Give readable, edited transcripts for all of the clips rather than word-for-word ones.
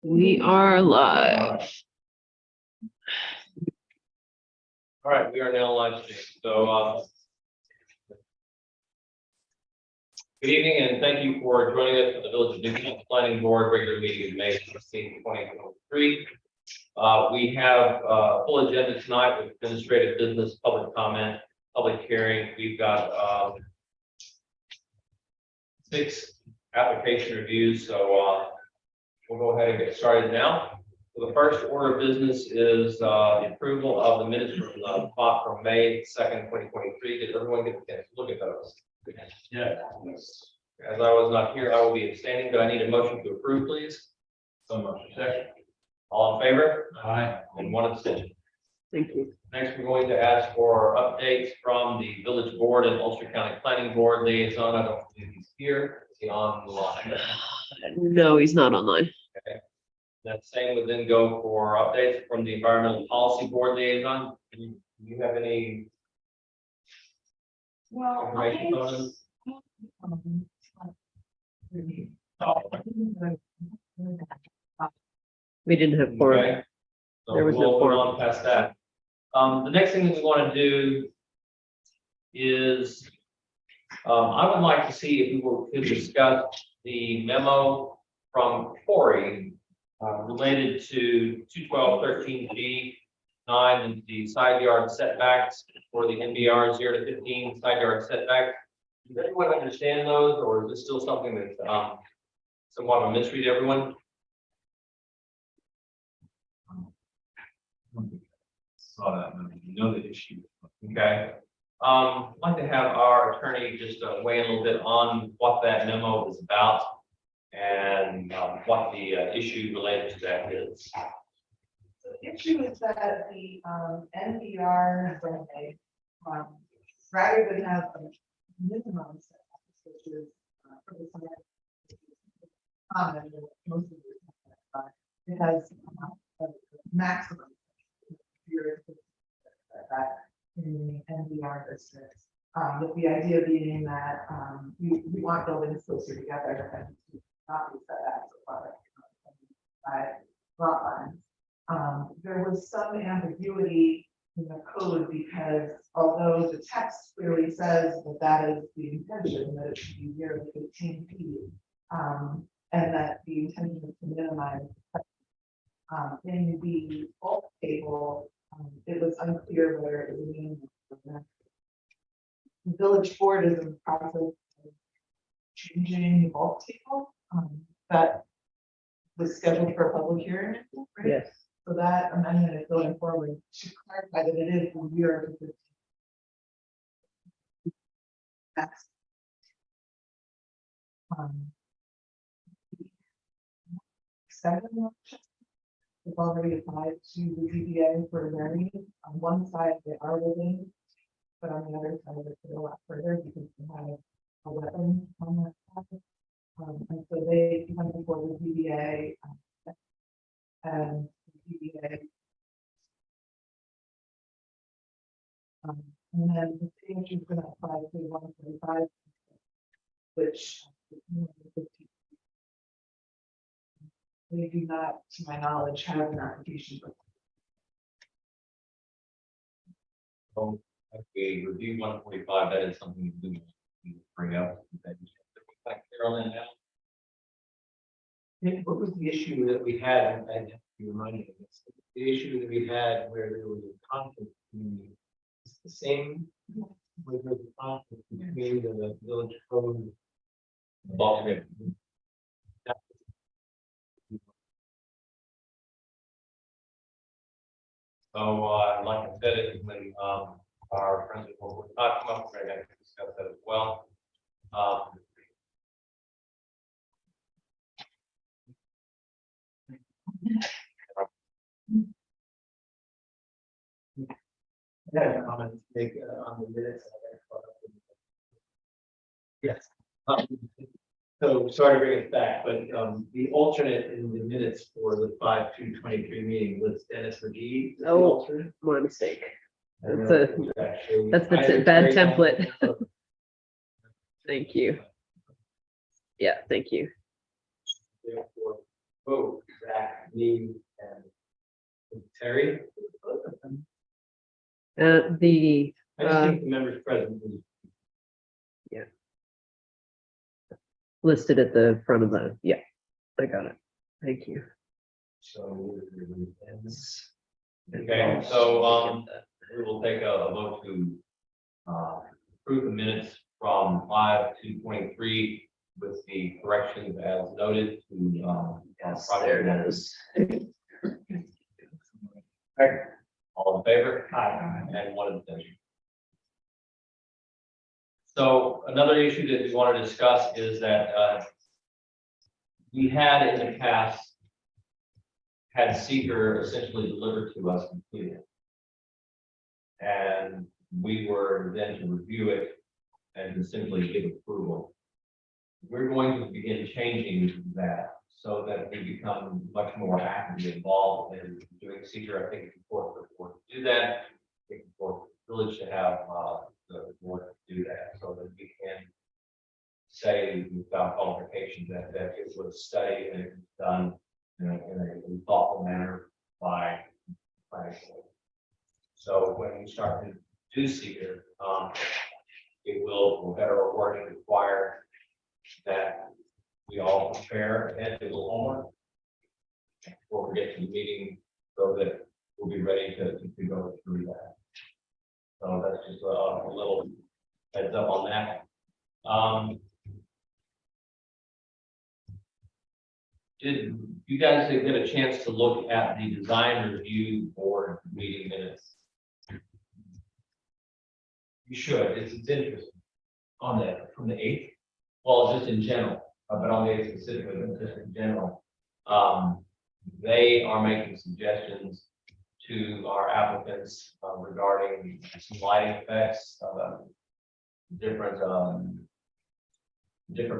We are live. All right, we are now live streaming. So, good evening, and thank you for joining us for the Village of Newton Planning Board regular meeting in May 16, 2023. We have a full agenda tonight with administrative business, public comment, public hearing. We've got 6 application reviews, so we'll go ahead and get started now. So the first order of business is the approval of the minutes from May 2nd, 2023. Did everyone get a chance to look at those? Yeah. As I was not here, I will be abstaining, but I need a motion to approve, please. So motion. Second. All in favor? Aye. And 1 abstention. Thank you. Next, we're going to ask for updates from the village board and Ulster County Planning Board liaison. I don't believe he's here. Is he on the line? No, he's not online. Okay. That same would then go for updates from the Environmental Policy Board liaison. Do you have any information on them? We didn't have four. Okay. So There was no we'll quorum. move on past that. The next thing that we want to do is I would like to see if we could discuss the memo from Corey related to 212.13G9 and the side yard setbacks for the NBR 0 to 15 side yard setback. Does everyone understand those, or is this still something that's somewhat of a mystery to everyone? Saw that, you know the issue. Okay. I'd like to have our attorney just weigh in a little bit on what that memo is about and what the issue related to that is. The issue is that the NPR survey, rather than have a minimum setbacks, which is for the common, most of the it has a maximum setback in the NPR districts. With the idea being that we want buildings closer together and not be setbacks by lot lines. There was some ambiguity in the code because although the text clearly says that that is the intention, that it should be 0 to 15 feet, and that the intention is to minimize in the bulk table, it was unclear whether it would mean the village board is in the process of changing the bulk table that was scheduled for a public hearing. Right? Yes. So that amendment is going forward to clarify that it is from 0 to 15. That's seven options. It's already applied to the ZBA for a variance. On one side, they are living, but on the other side, it's a lot further because they have a weapon on that side. And so they went before the ZBA and the ZBA. And then the change is going to apply to 145, which is more than 15. They do not, to my knowledge, have an application. So, okay, review 145. That is something we need to bring up. Carolyn, What was the issue that we had, and you reminded me, the issue that we had where there was a conflict between, it's the same, where there was a conflict between the village code. So, like I said, when our friends will not come up, we're going to discuss that as well. I had a comment to make on the minutes. Yes. So sorry to bring it back, but the alternate in the minutes for the 5/2/23 meeting was Dennis McGee. Oh, my mistake. That's the a bad template. Thank you. Yeah, thank you. Therefore, vote Zach me and Terry. The, I just think the members present. listed at the front of the, yeah, I got it. Thank you. So. Okay, so, we will take a vote to, approve the minutes from 5/2/23 with the corrections as noted to, Yes, project there it managers. is. All in favor? Aye. And one abstention. So another issue that we want to discuss is that, we had in the past had seeker essentially delivered to us completed. And we were then to review it and to simply give approval. We're going to begin changing that so that we become much more actively involved in doing seeker. I think it's important for the board to do that. I think it's important for the village to have the board to do that so that we can say without qualification that it was studied and it was done in a thoughtful manner by. So when we start to do seeker, it will, for better or worse, require that we all prepare and do a little homework before we get to the meeting, so that we'll be ready to go through that. So that's just a little heads up on that. Did you guys get a chance to look at the design review board meeting minutes? You should. It's interesting. On the from the 8th. Well, just in general, but on the 8th specifically, but just in general. They are making suggestions to our applicants regarding some lighting effects, different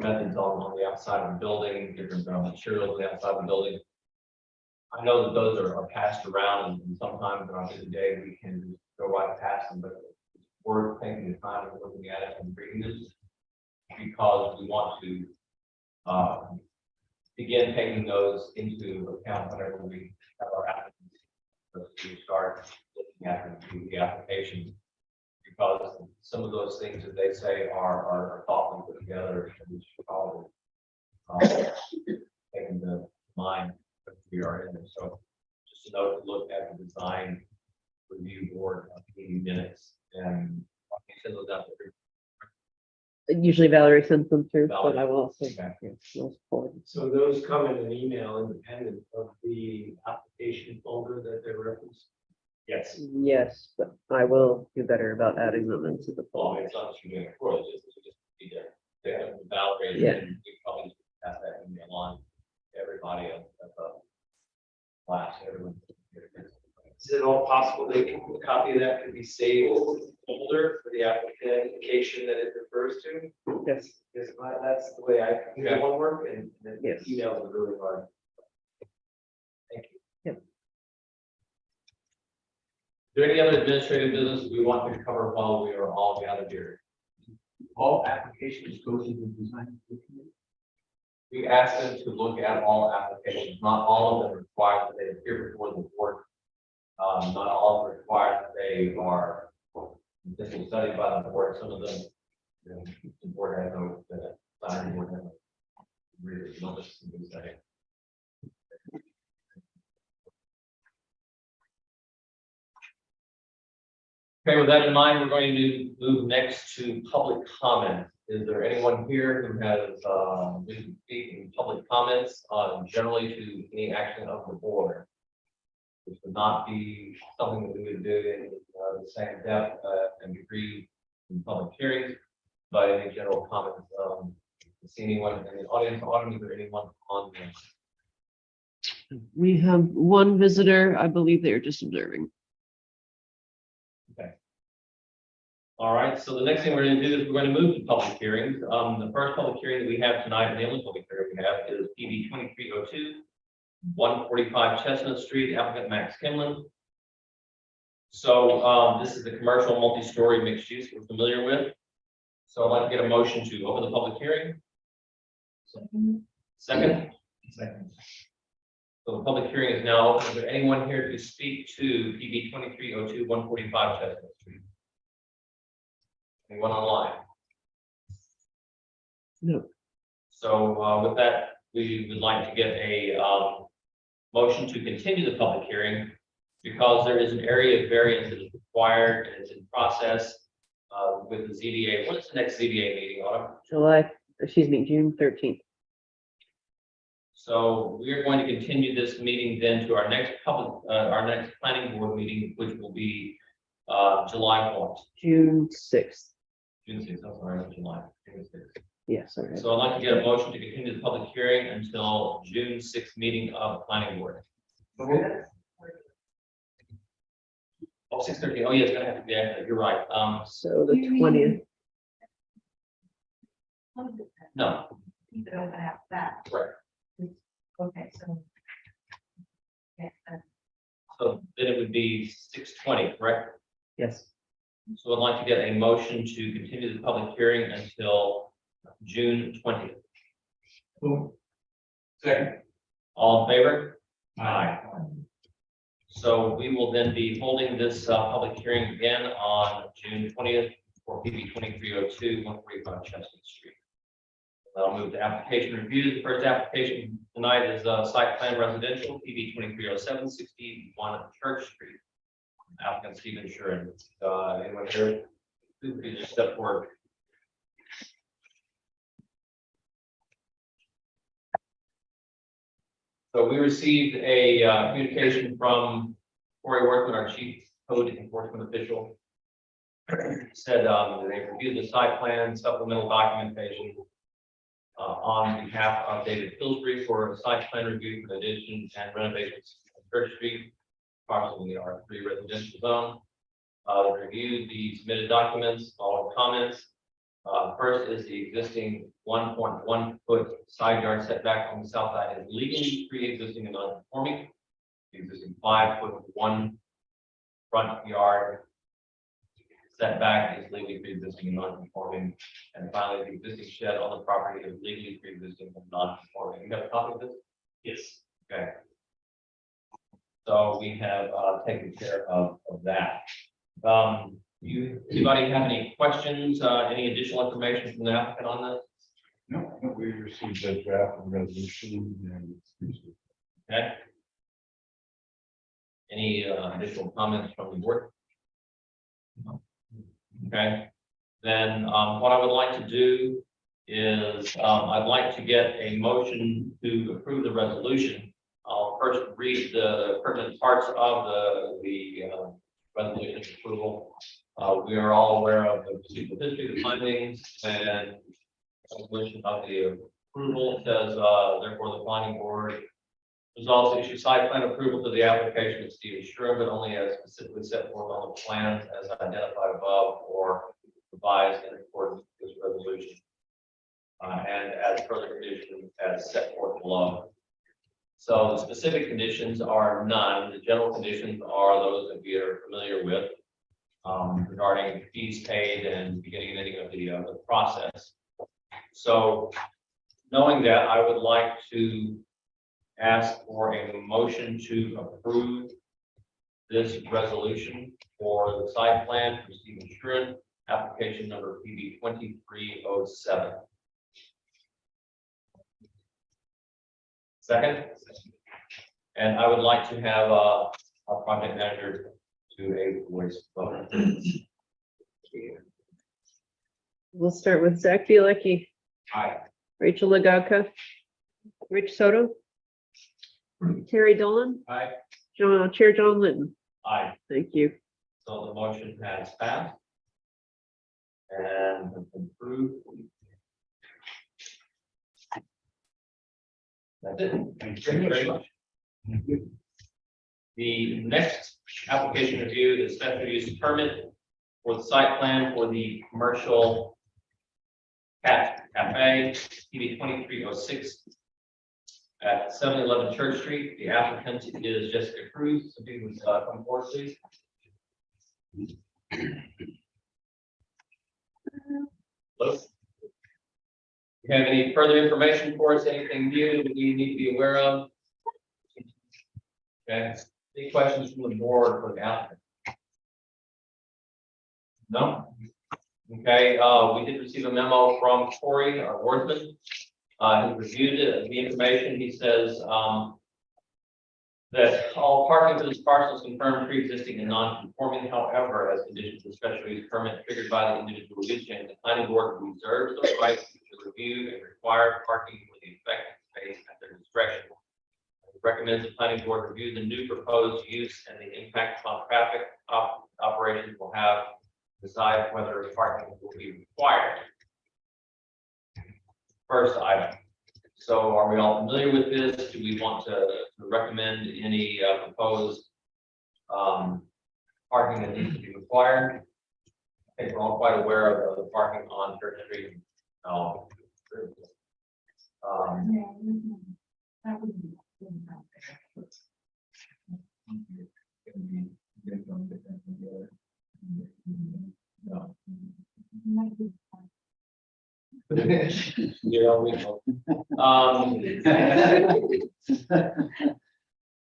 methods on the outside of the building, different materials on the outside of the building. I know that those are passed around, and sometimes on a busy day we can just go right past them, but we're taking the time and looking at it and reading this because we want to begin taking those into account whenever we have our applicants to start looking at the application. Because some of those things that they say are thoughtfully put together, and we should probably take into mind that we are in there. So just a note to look at the design review board meeting minutes, and I can send those out there. Usually Valerie sends them through, but Valerie. I will also. Okay. Yeah, those forward. So those come in an email independent of the application folder that they reference. Yes. Yes, but I will do better about adding them into the Well, folder. it's not just doing it for us, it's just be there. They have Valerie, Yeah. and we probably just pass that email on to everybody at the class, everyone. Is it all possible that a copy of that could be saved as a folder for the application that it refers to? Yes. Because that's the way I do Yeah. homework, and then Yes. emails are really hard. Thank you. Is there any other administrative business we want to cover while we are all gathered here? All applications go to the design committee. We asked them to look at all applications, not all of them require that they appear before the board. Not all of them require that they are officially studied by the board. Some of them, the board has no, the design board has no really notice to do that. Okay, with that in mind, we're going to move next to public comment. Is there anyone here who has wish to speak in public comments generally to any action of the board? This would not be something that we would do in the same depth and degree in public hearings, but any general comments. See anyone in the audience, or anyone on this? We have one visitor. I believe they are just observing. All right, so the next thing we're going to do is we're going to move to public hearings. The first public hearing that we have tonight, and the only public hearing we have, is PB 2302, 145 Chestnut Street, applicant Max Kimlin. So this is the commercial multi-story mixed use we're familiar with. So I'd like to get a motion to open the public hearing. Second. So the public hearing is now open. Is there anyone here to speak to PB 2302 145 Chestnut Street? Anyone online? No. So with that, we would like to get a motion to continue the public hearing because there is an area variance that is required and it's in process with the ZBA. What's the next ZBA meeting, Autumn? June 13th. So we are going to continue this meeting then to our next our next planning board meeting, which will be July 1st. June 6th. June 6th, I'm sorry, not July. June 6th. Yes, all right. So I'd like to get a motion to continue the public hearing until June 6th meeting of the planning board. Oh, 6:30. Oh, yeah, it's gonna have to be, you're right. So the 20th. No, Keep it open after that. right. Okay, so. Yeah, So then it would be 6:20, correct? Yes. So I'd like to get a motion to continue the public hearing until June 20th. Second. All in favor? Aye. So we will then be holding this public hearing again on June 20th for PB 2302 145 Chestnut Street. I'll move to application review. The first application tonight is site plan residential PB 2307 61 Church Street. Applicant Stephen Shuren. Anyone here? Please just step forward. So we received a communication from Corey Workman, our chief code enforcement official. Said they reviewed the site plan supplemental documentation on behalf of David Pillsbury for a site plan review for the addition and renovations of Church Street, approximately R3 residential zone. They reviewed the submitted documents, all the comments. First is the existing 1.1 foot side yard setback on the south side is legally pre-existing and non-conforming. The existing 5 foot 1 front yard setback is legally pre-existing and non-conforming. And finally, the existing shed on the property is legally pre-existing and non-conforming. You got a copy of this? Yes. Okay. So we have taken care of that. Anybody have any questions, any additional information from the applicant on this? No, we received a draft of resolution and. Okay. Any additional comments from the board? Okay, then what I would like to do is I'd like to get a motion to approve the resolution. I'll first read the pertinent parts of the resolution approval. We are all aware of the procedural history, the findings, and resolution of the approval says therefore the planning board resolves to issue site plan approval to the application of Stephen Shuren, but only as specifically set forth on the plans as identified above or revised in accordance with this resolution. And as further conditions as set forth below. So the specific conditions are none. The general conditions are those that we are familiar with regarding fees paid and beginning and ending of the process. So knowing that, I would like to ask for a motion to approve this resolution for the site plan for Stephen Shuren, application number PB 2307. Second, and I would like to have our project manager do a voice vote. We'll start with Zach Bielecki, Aye. Rachel Lagauka, Rich Soto, Terry Dolan, Aye. Chair John Linton. Aye. Thank you. So the motion has passed and has been approved. That's it. Thank you very much. The next application review is special use permit for the site plan for the commercial cafe, PB 2306 at 711 Church Street. The applicant is Jessica Cruz. So people would come forward, please. Hello. You have any further information for us? Anything new that we need to be aware of? Okay, any questions from the board for the applicant? No? Okay, we did receive a memo from Corey, our wordsmith. He reviewed the information. He says, that all parking for this parcel is confirmed pre-existing and non-conforming. However, as conditions of special use permit triggered by the individual use change, the planning board reserves the right to review and require parking for the affected space at their discretion. It recommends the planning board review the new proposed use and the impact on traffic operations will have, decide whether parking will be required. First item. So are we all familiar with this? Do we want to recommend any proposed parking that needs to be required? I think we're all quite aware of the parking on Church Street. So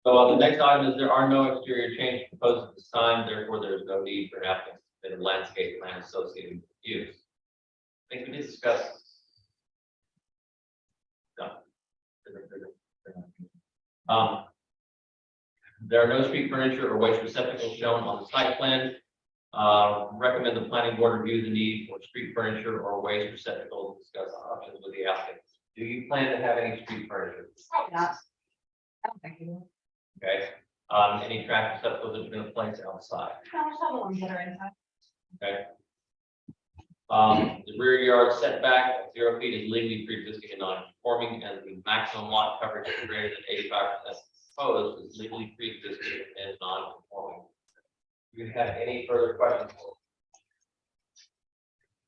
the next item is there are no exterior changes proposed at this time, therefore there is no need for an applicant to submit a landscape plan associated with use. I think we did discuss. No. There are no street furniture or waste receptacles shown on the site plan. Recommend the planning board review the need for street furniture or waste receptacles, discuss options with the applicant. Do you plan to have any street furniture? Probably not. I don't think you will. Okay. Any trash receptacles that are going to place outside? No, there's other ones that are inside. Okay. The rear yard setback of 0 feet is legally pre-existing and non-conforming, and the maximum lot coverage is greater than 85% proposed is legally pre-existing and non-conforming. Do you have any further questions?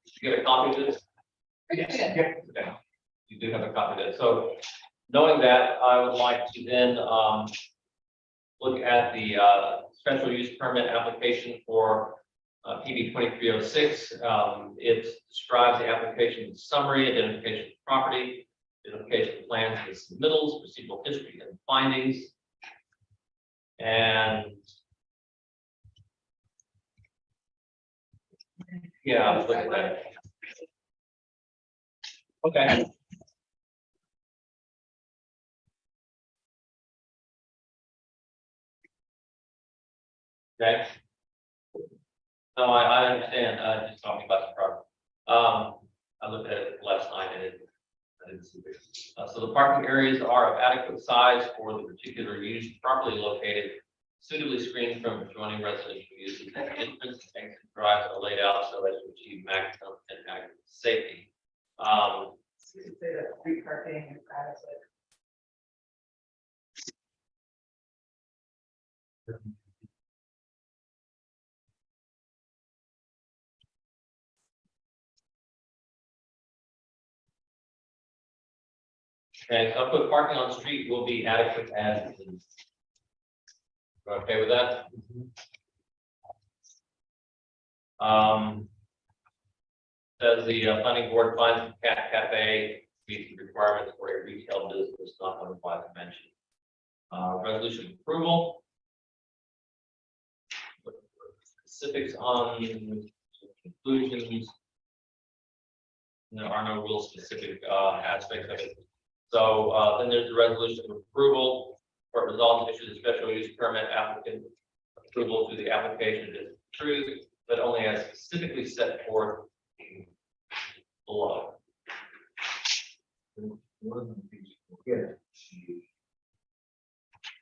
Did you get a copy of this? Yes. Okay. You do have a copy of it. So knowing that, I would like to then look at the special use permit application for PB 2306. It describes the application summary, identification of property, identification of plans and submittals, procedural history and findings. And yeah, I was looking at that. Okay. Okay. No, I understand. Just talking about the problem. I looked at it last night and I didn't see it. So the parking areas are of adequate size for the particular use, properly located, suitably screened from adjoining residential uses. And entrance and exit drives are laid out so as to achieve maximum and adequate safety. You could say that street parking is adequate. Okay, so I'll put parking on street will be adequate as is. You okay with that? Says the planning board finds the cat cafe meets the requirements for a retail business not otherwise mentioned. Resolution approval. Specifics on conclusions. There are no real specific aspects of it. So then there's the resolution of approval for resolve to issue the special use permit applicant approval to the application is approved, but only as specifically set forth below. You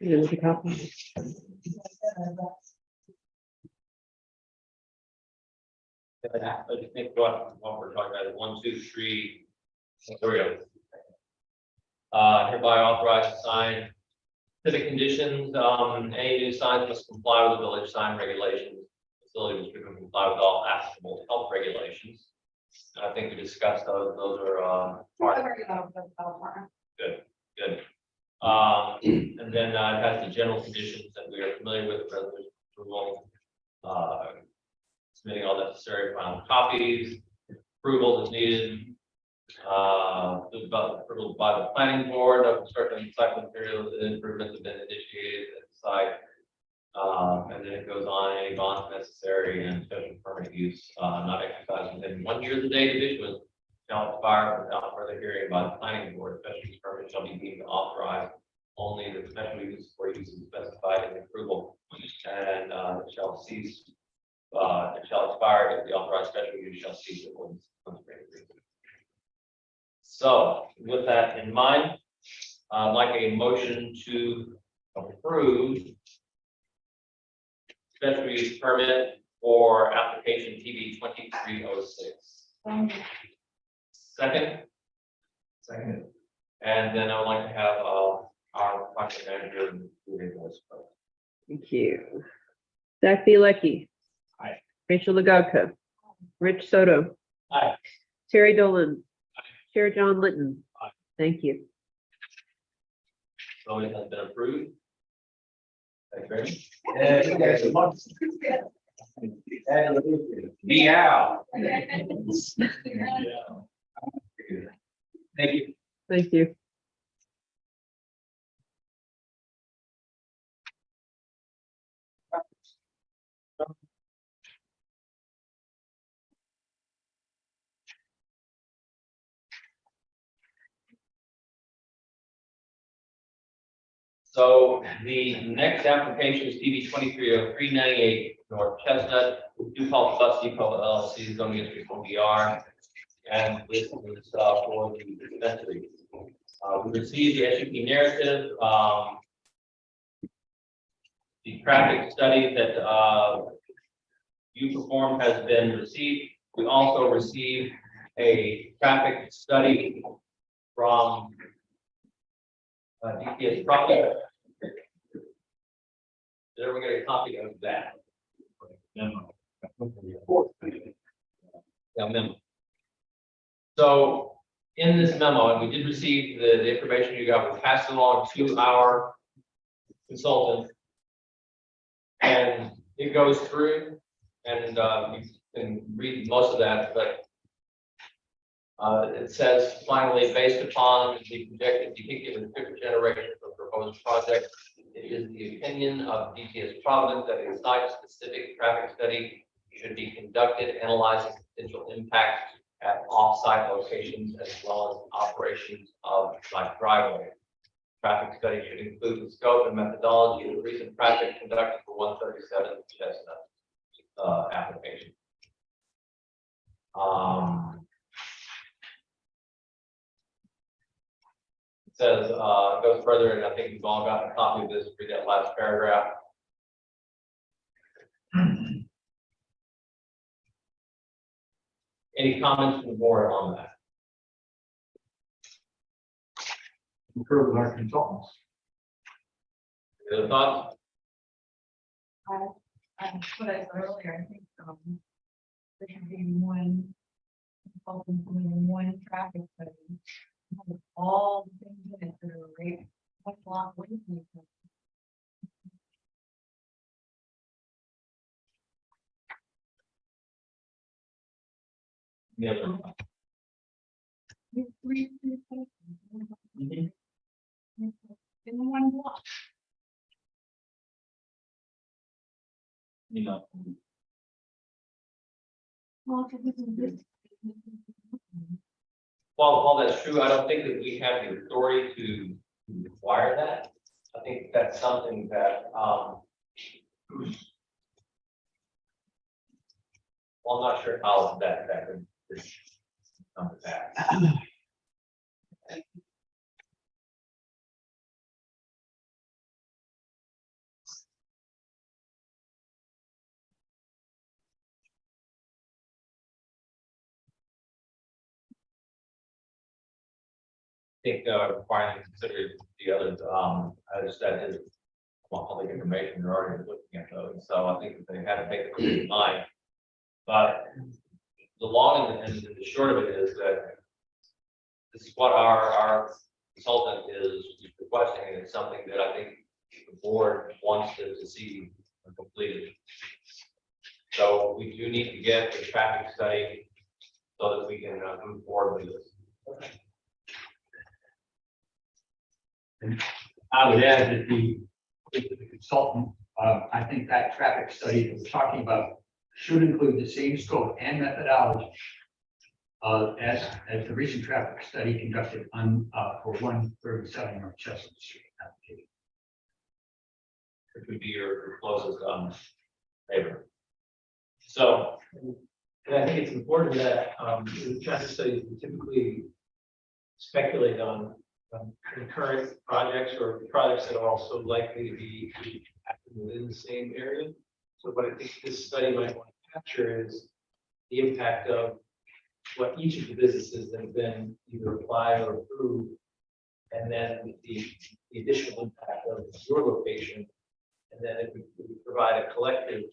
look at copy. I just think what we're talking about is 1, 2, 3. There we go. Hereby authorized to sign specific conditions. Any new signs must comply with the village sign regulations. Facility must comply with all applicable health regulations. I think we discussed those. Those are good. And then it has the general conditions that we are familiar with. Resolution approval, submitting all necessary final copies. Approval is needed. Approval by the planning board of construction site materials and improvements have been initiated. site. And then it goes on, any bonds necessary and special permit use, not exercised within 1 year of the date of issuance shall expire without further hearing by the planning board. Special use permit shall be deemed authorized only the special use for uses specified in the approval, and it shall cease. It shall expire if the authorized special use shall cease at once. So, with that in mind, I'd like a motion to approve special use permit for application TB 2306. Second. Second. And then I would like to have our project manager do this. Thank you. Zach Bielecki. Aye. Rachel Lagodka. Rich Soto. Aye. Terry Dolan. Chair John Litton. Aye. Thank you. So it has been approved. Thank you very much. And you guys are much. Be out. Thank you. Thank you. So the next application is TB 230398 North Chestnut, DuPont Bus Depot LLC, zoning district 1DR. And this is for the dispensary. We received the SUP narrative, the traffic study that you performed has been received. We also received a traffic study from DPS project. Did everyone get a copy of that? Memo. Yeah, memo. So in this memo, and we did receive the information you got, we passed along to our consultant. And it goes through, and you can read most of that, but it says, finally, based upon the projected depicted and figure generation for the proposed project, it is the opinion of DTS Providence that a site-specific traffic study should be conducted, analyzing potential impacts at off-site locations as well as operations of like driveway. Traffic study should include the scope and methodology of the recent project conducted for 137 Chestnut application. It says, it goes further, and I think you've all got a copy of this. Read that last paragraph. Any comments from the board on that? Concur with our consultants. Any other thoughts? What I said earlier, I think, there should be one consultant doing one traffic study. Have all the things in it that are right, one block away from each other. Any other thoughts? Three places. In one block. You know, Well, so this is this. while that's true, I don't think that we have the authority to require that. I think that's something that, well, I'm not sure how that could come to pass. I think requiring to consider the others, as that is public information, you're already looking at those, so I think that they had to take it in mind. But the long and the short of it is that this is what our consultant is requesting, and it's something that I think the board wants to see completed. So we do need to get the traffic study so that we can move forward with this. I would add that the to the consultant, I think that traffic study that we're talking about should include the same scope and methodology as the recent traffic study conducted on, for 137 North Chestnut Street application. Which would be your closest, neighbor. So, And I think it's important that, the traffic studies we typically speculate on concurrent projects or projects that are also likely to be happening within the same area. So what I think this study might want to capture is the impact of what each of the businesses that have been either applied or approved, and then the additional impact of your location, and then it would provide a collective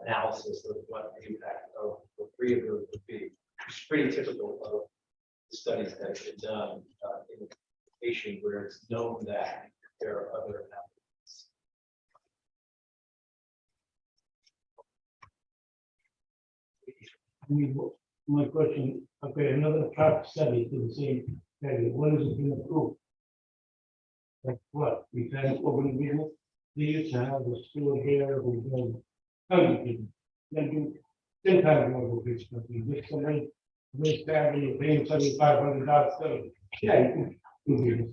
analysis of what the impact of the three of those would be. It's pretty typical of the studies that have been done in a location where it's known that there are other applicants. I mean, my question, okay, another traffic study to the same area, what is it going to prove? Like what, we can open business, they used to have a store here, we can, people, then do 10 times more of this, but we just somebody, this family, you're paying $7,500, so, yeah, you can do business.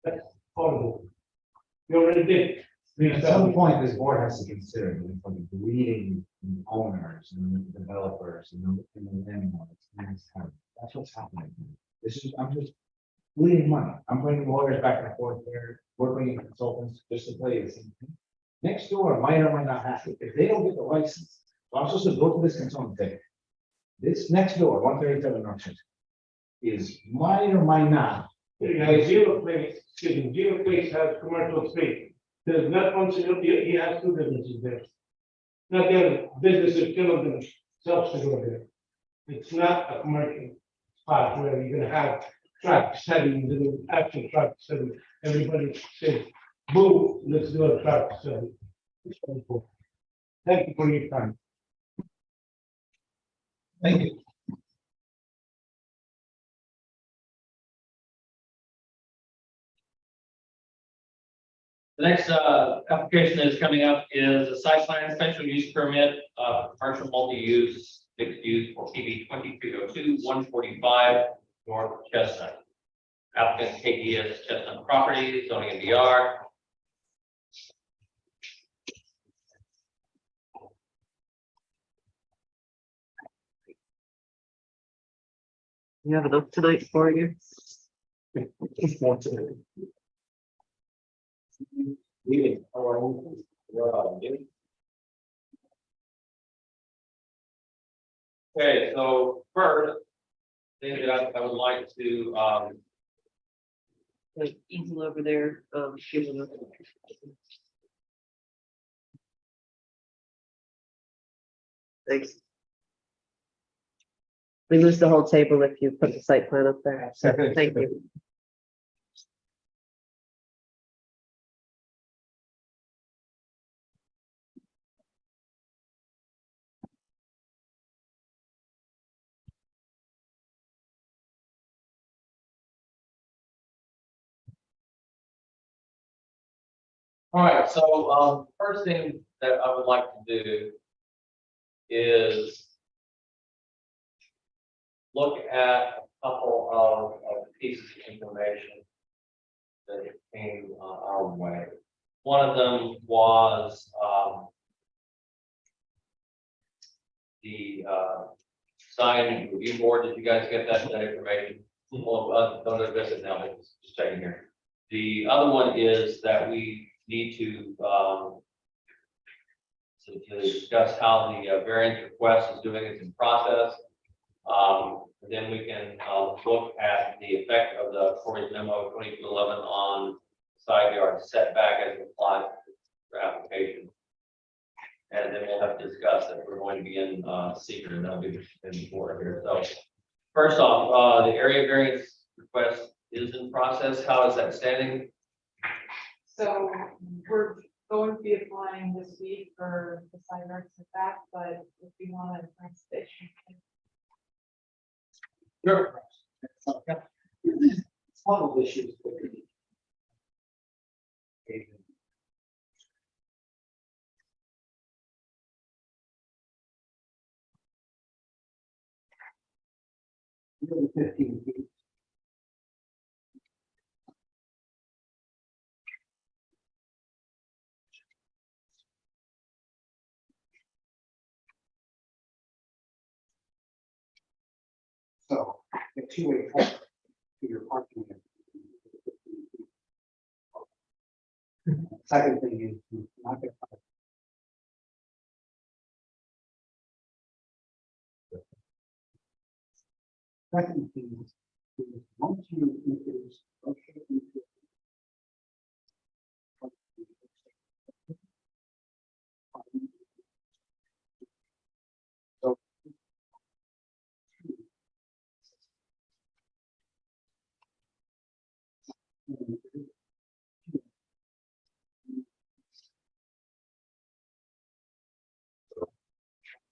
That's horrible. You already did. At some point, this board has to consider from the leading owners and the developers and the landlords. That's what's happening. This is, I'm just bleeding money. I'm bringing lawyers back and forth there, working with consultants just to play the same thing. Next door might or might not have it. If they don't get the license, so I'm supposed to go to this consultant and say, this next door, 137 North Chestnut, is might or might not. Zero place has commercial space. There's not one single, he has two businesses there. Not the other businesses, still of themselves to go there. It's not a commercial spot where you're gonna have traffic study, the actual traffic study. Everybody says, boom, let's do a traffic study. It's wonderful. Thank you for your time. Thank you. the next, application that is coming up is a site plan special use permit, commercial multi-use, mixed use for PB 2302 145 North Chestnut. Applicant KDS Chestnut Properties, zoning NDR. You have enough tonight for you? Leaving our own, getting. Okay, so first, thing that I would like to, Like easel over there, give them Thanks. We lose the whole table if you put the site plan up there, so thank you. all right, so, first thing that I would like to do is look at a couple of pieces of information that came our way. One of them was the sign review board. Did you guys get that information? Well, don't address it now, but just checking here. The other one is that we need to discuss how the variance request is doing. It's in process. Then we can look at the effect of the Corey's memo 2211 on side yard setback as it applies to the application. And then we'll have to discuss that we're going to be in secret, and that'll be in order here. So first off, the area variance request is in process. How is that standing? So we're going to be applying this week for the side yard setback, but if you want to transition. Sure. One of the issues. 15 feet. So, a two-way traffic to your parking. Second thing is you not get. Second thing is once you introduce. So.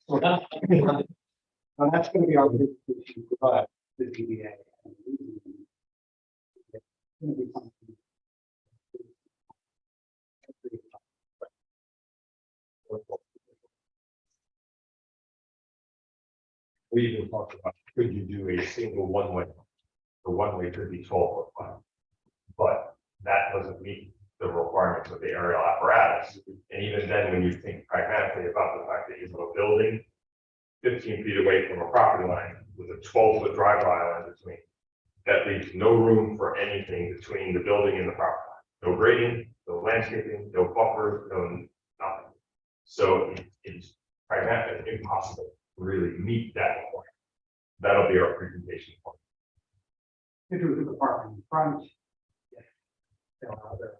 Well, Well, that's gonna be our big issue with the DBA. It's gonna be something. We even talked about, could you do a single one-way? The one-way could be 12 foot wide. But that doesn't meet the requirements of the aerial apparatus. And even then, when you think pragmatically about the fact that you have a building 15 feet away from a property line with a 12-foot drive aisle in between, that leaves no room for anything between the building and the property line. No grading, no landscaping, no buffers, no nothing. So it's pragmatically impossible to really meet that point. That'll be our presentation point. If you look at the parking in front. Yeah. There are other.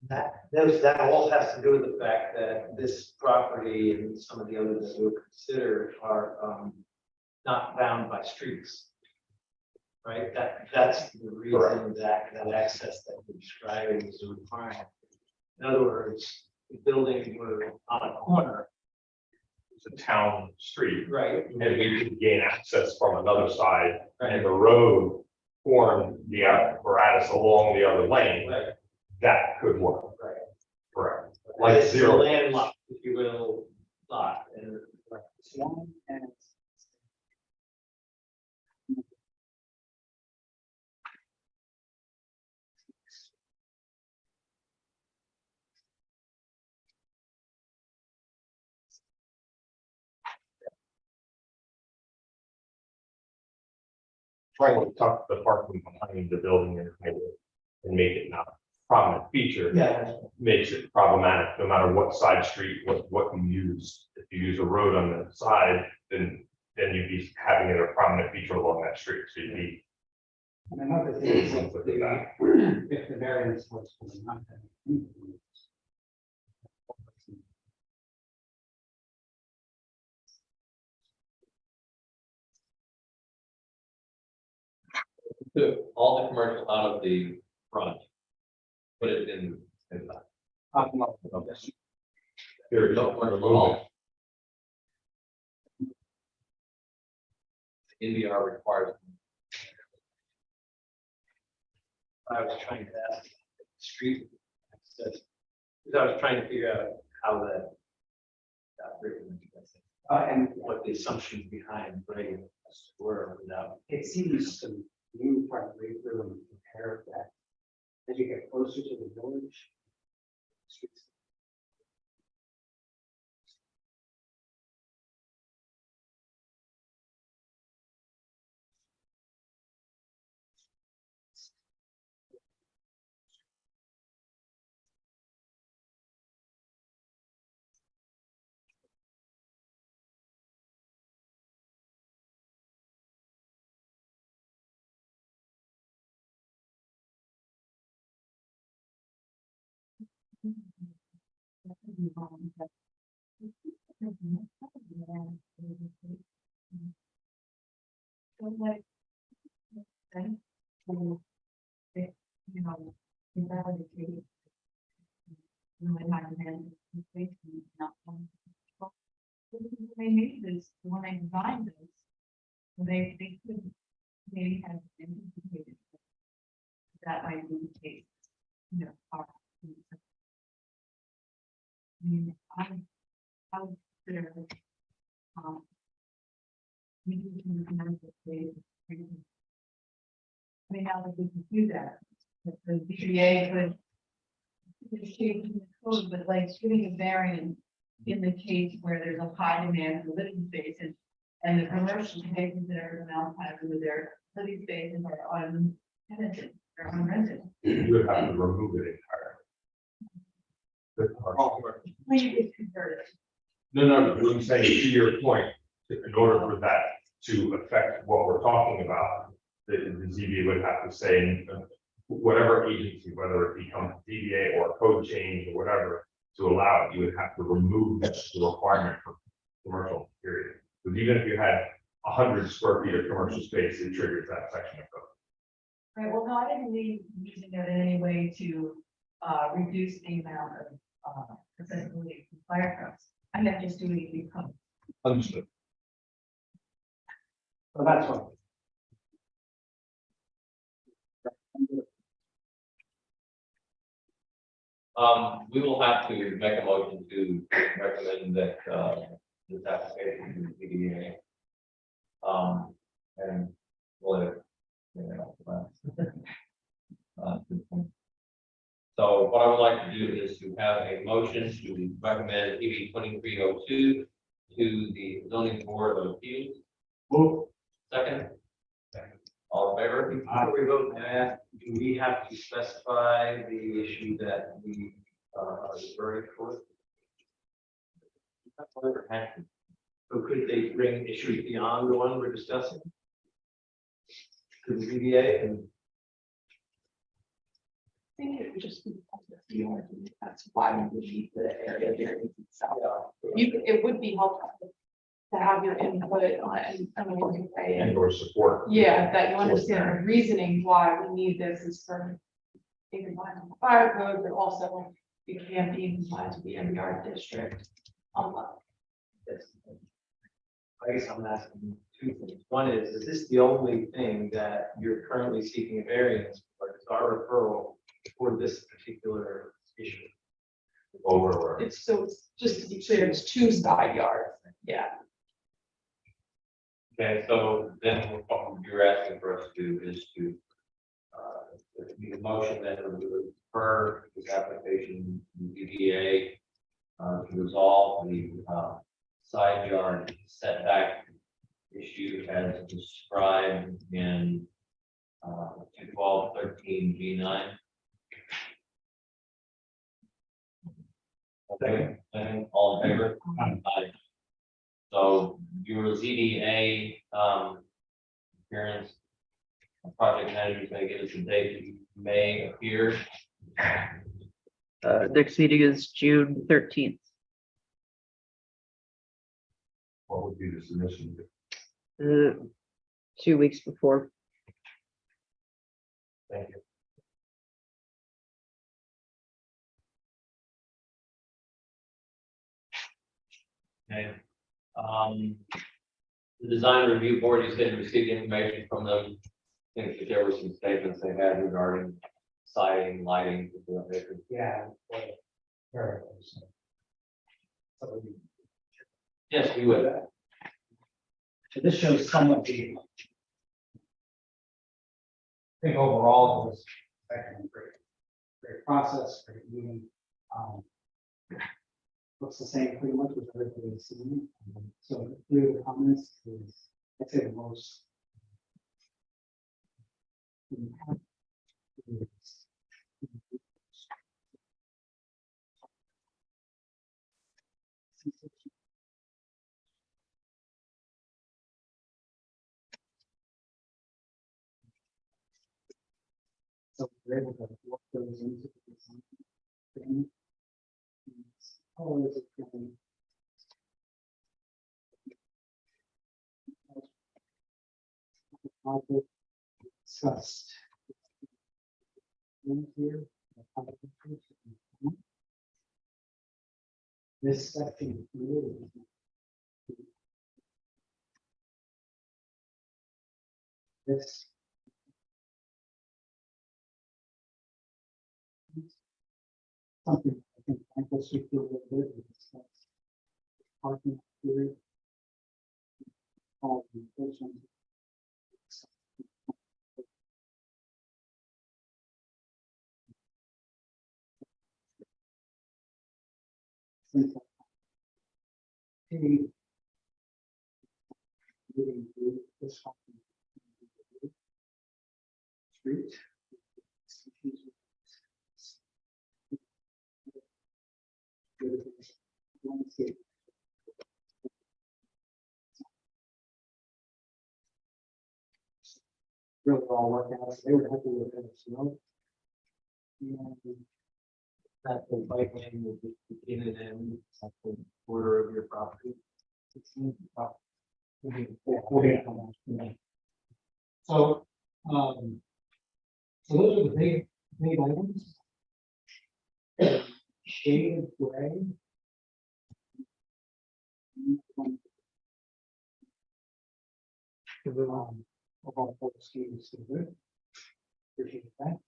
That all has to do with the fact that this property and some of the others that we'll consider are not bound by streets. Right, that's the reason that access that we're describing is a requirement. In other words, the building were on a corner. It's a town street, Right. and we could gain access from another side, Right. and the road formed the apparatus along the other lane. Right. That could work. Right. Correct. Like Like it's a zero. landlocked, if you will, lot. And One and. Trying to tuck the parking behind the building and make it not a prominent feature. yeah, Makes it problematic, no matter what side street, what you use. If you use a road on the side, then you'd be having it a prominent feature along that street, so you'd be. And another thing is if the variance was for not having. Took all the commercial out of the front. Put it in the. There's no commercial at all. NVR requires. I was trying to ask street access, because I was trying to figure out how that got written. And What the assumptions behind writing were without. it seems to me, trying to read through and compare that. As you get closer to the village. Streets. So like, then, you know, invalidate. When I demand not. They made this, when they designed this, they could maybe have anticipated that might be the case. you know, are. I mean, I'm there. We need to recognize that they. I mean, now that we can do that, that the BDA could. It's changing the code, but like giving a variance in the case where there's a high demand for living spaces. And the commercial spaces that everyone else has with their living spaces are untenanted, they're unrented. You would have to remove it entirely. The commercial. Please convert it. No, what I'm saying, to your point, in order for that to affect what we're talking about, the ZBA would have to say, whatever agency, whether it becomes DBA or code change or whatever, to allow it, you would have to remove the requirement for commercial period. Because even if you had 100 square feet of commercial space, it triggers that section of code. Right, well, no, I didn't mean using it in any way to reduce the amount of accessibility to fire trucks. I meant just doing it because. Understood. So that's what. We will have to make a motion to recommend that, this application to the PDA. And we'll, so what I would like to do is to have a motion to recommend PB 2302 to the zoning board of appeals. Well, Second. All in favor? Before we vote, may I ask, do we have to specify the issue that we are referring for? That's what we're having. So could they bring issues beyond the one we're discussing? To the ZBA and I think it would just be the argument, that's why we would need the area variance itself. It would be helpful to have your input on it and say, And or support. yeah, that you understand the reasoning why we need this is for in compliance with the fire code, but also it can't be in compliance with the MBR district. I guess I'm asking two things. One is this the only thing that you're currently seeking a variance for? Is our referral for this particular issue? Over. It's so, it's just to be clear, it's 2 side yards, yeah. Okay, so then what you're asking for us to do is to the motion that we would refer this application to DDA to resolve the side yard setback issue as described in 1213 G9. Okay, and all in favor? Aye. So your ZDA appearance, project manager is going to give us a date that you may appear. Next meeting is June 13th. What would be the submission? 2 weeks before. Thank you. Okay. The design review board, you said you received information from them. I think that there were some statements they had regarding siding, lighting. yeah. Yes, we would. So this shows some of the. I think overall it was actually a great process, great meeting. Looks the same pretty much with everything we've seen. So through the comments is, I'd say the most. So we're able to work those into the design thing. Always a thing. Project discussed. In here. This section here is. This. something I think Frank will speak to a little bit. Parking period. All the person. Moving through this street. Landscape. Really all worked out, so they were happy with it, so. And That the bike lane will be begin and end at the border of your property. So, so those are the big items. Shade of gray. Of all folks, Steve, so good. Appreciate that.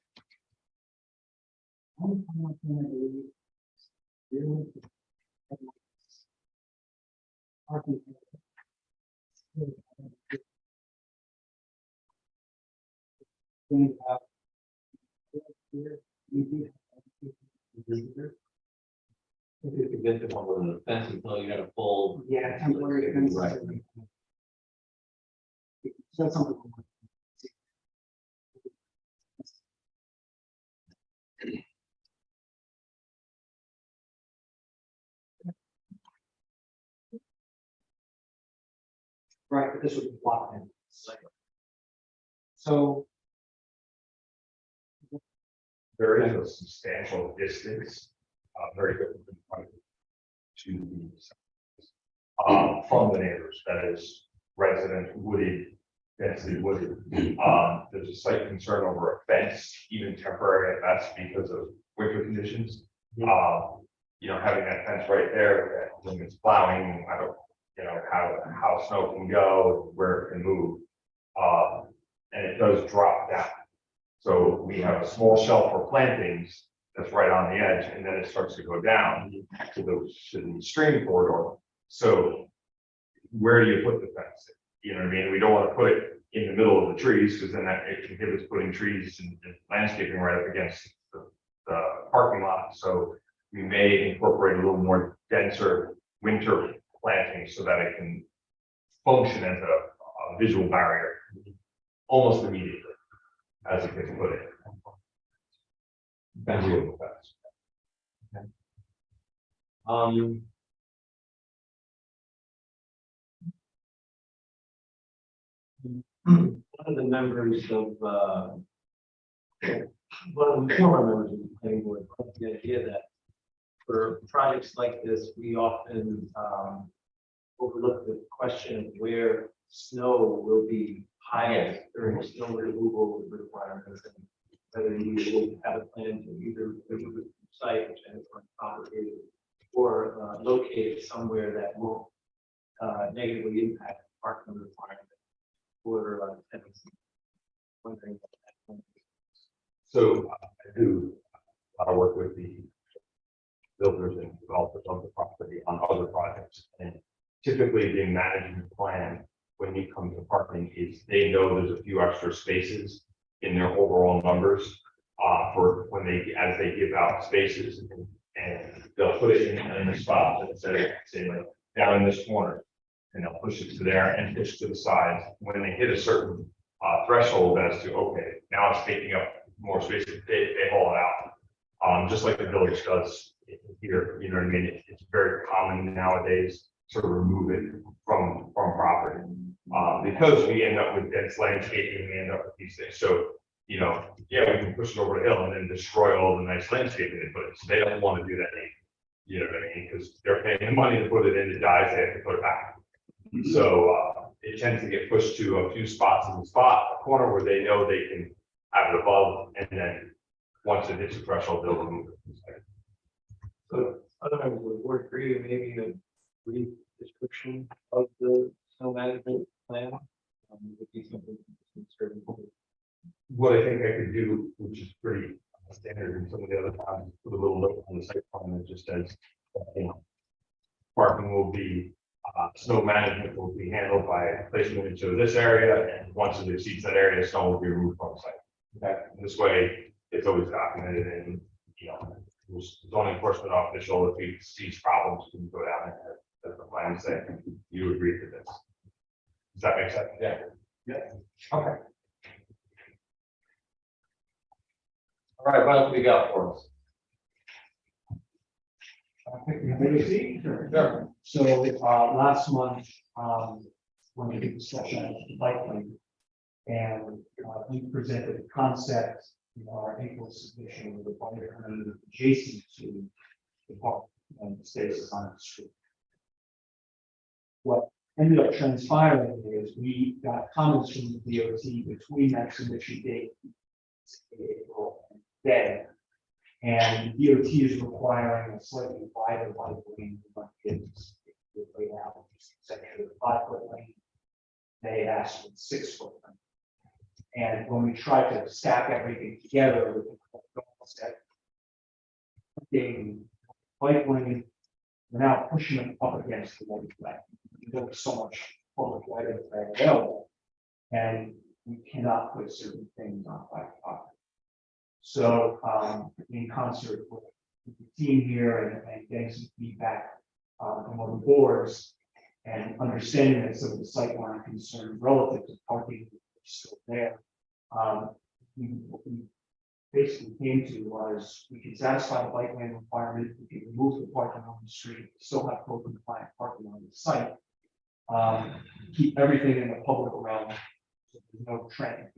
I'm not gonna leave. Really. Parking. Clean up. Here, we do have visitors. If you get to one with the fence until you got a full. Yeah, temporary fences. Right. So that's something. Right, but this would be blocked in. So. There is a substantial distance, very good to the from the neighbors, that is resident wooded, densely wooded. There's a slight concern over a fence, even temporary at best because of winter conditions. You know, having that fence right there, that when it's plowing, I don't, you know, how snow can go, where it can move. And it does drop down. So we have a small shelf for plantings that's right on the edge, and then it starts to go down to the stream corridor. So where do you put the fence? You know what I mean? We don't want to put it in the middle of the trees, because then that it inhibits putting trees and landscaping right up against the parking lot. So we may incorporate a little more denser winter planting so that it can function as a visual barrier almost immediately as it gets put in. That's really fast. One of the members of, one of the former members of the planning board, brought up the idea that for projects like this, we often overlook the question of where snow will be highest during snow removal requirements, and whether you will have a plan to either remove the site, which is complicated, or locate it somewhere that won't negatively impact parking requirements for tenants. Wondering about that. So I do a lot of work with the builders and developers of the property on other projects. And typically the management plan, when we come to parking, is they know there's a few extra spaces in their overall numbers for when as they give out spaces, and they'll put it in the spot that says, say, like down in this corner, and they'll push it to there and push to the sides. When they hit a certain threshold as to, okay, now it's taking up more space, they haul it out. Just like the village does here, you know what I mean? It's very common nowadays to remove it from property. Because we end up with dense landscaping, we end up with these things. So, you know, yeah, we can push it over the hill and then destroy all the nice landscaping they put in. So they don't want to do that. You know what I mean? Because they're paying the money to put it in, it dies, they have to put it back. So it tends to get pushed to a few spots in the corner where they know they can have it above, and then once it hits the threshold, they'll remove it. So other members of the board agree, maybe a brief description of the snow management plan. Would be something considered. What I think I could do, which is pretty standard in some of the other towns, put a little note on the site snow management will be handled by placement into this area, and once it exceeds that area, snow will be removed from the site. Okay, this way, it's always documented and, you know, the zoning enforcement official, if he sees problems, can go down and as the plan say, you agree to this. Does that make sense? Yeah. Yeah. Okay. All right, what else we got for us? Sure. So, last month, when we did the session of the bike lane, and, we presented a concept in our April submission with the bike lane adjacent to the park and the spaces on the street. What ended up transpiring is we got comments from the DOT between that submission date, April, and then. And the DOT is requiring a slightly wider bike lane than kids laid out, section of 5-foot lane. They asked for 6-foot lane. And when we tried to stack everything together with the being bike lane, we're now pushing them up against the bike lane. There's so much public right of way available, and we cannot put certain things on bike pocket. So, in concert with the team here and getting some feedback from other boards and understanding that some of the sightline concerns relative to parking are still there, what we basically came to was we can satisfy the bike lane requirement, we can remove the parking on the street, still have full compliant parking on the site, keep everything in the public realm, so there's no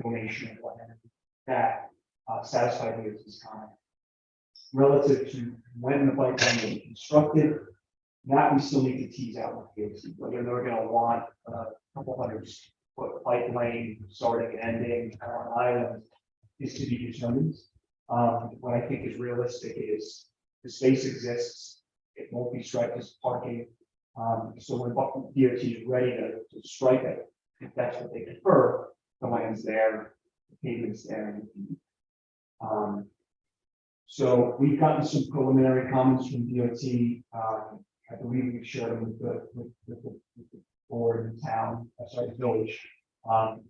donation or whatever that. Satisfy the DOT's comment. Relative to when the bike lane will be constructed, that we still need to tease out with DOT, whether they're going to want a couple 100-foot bike lane starting and ending on an island is to be determined. What I think is realistic is the space exists, it won't be striped as parking. So when DOT is ready to stripe it, if that's what they prefer, the land's there, the pavement's there. So we've gotten some preliminary comments from DOT. I believe we've shared them with the board in town, sorry, the village.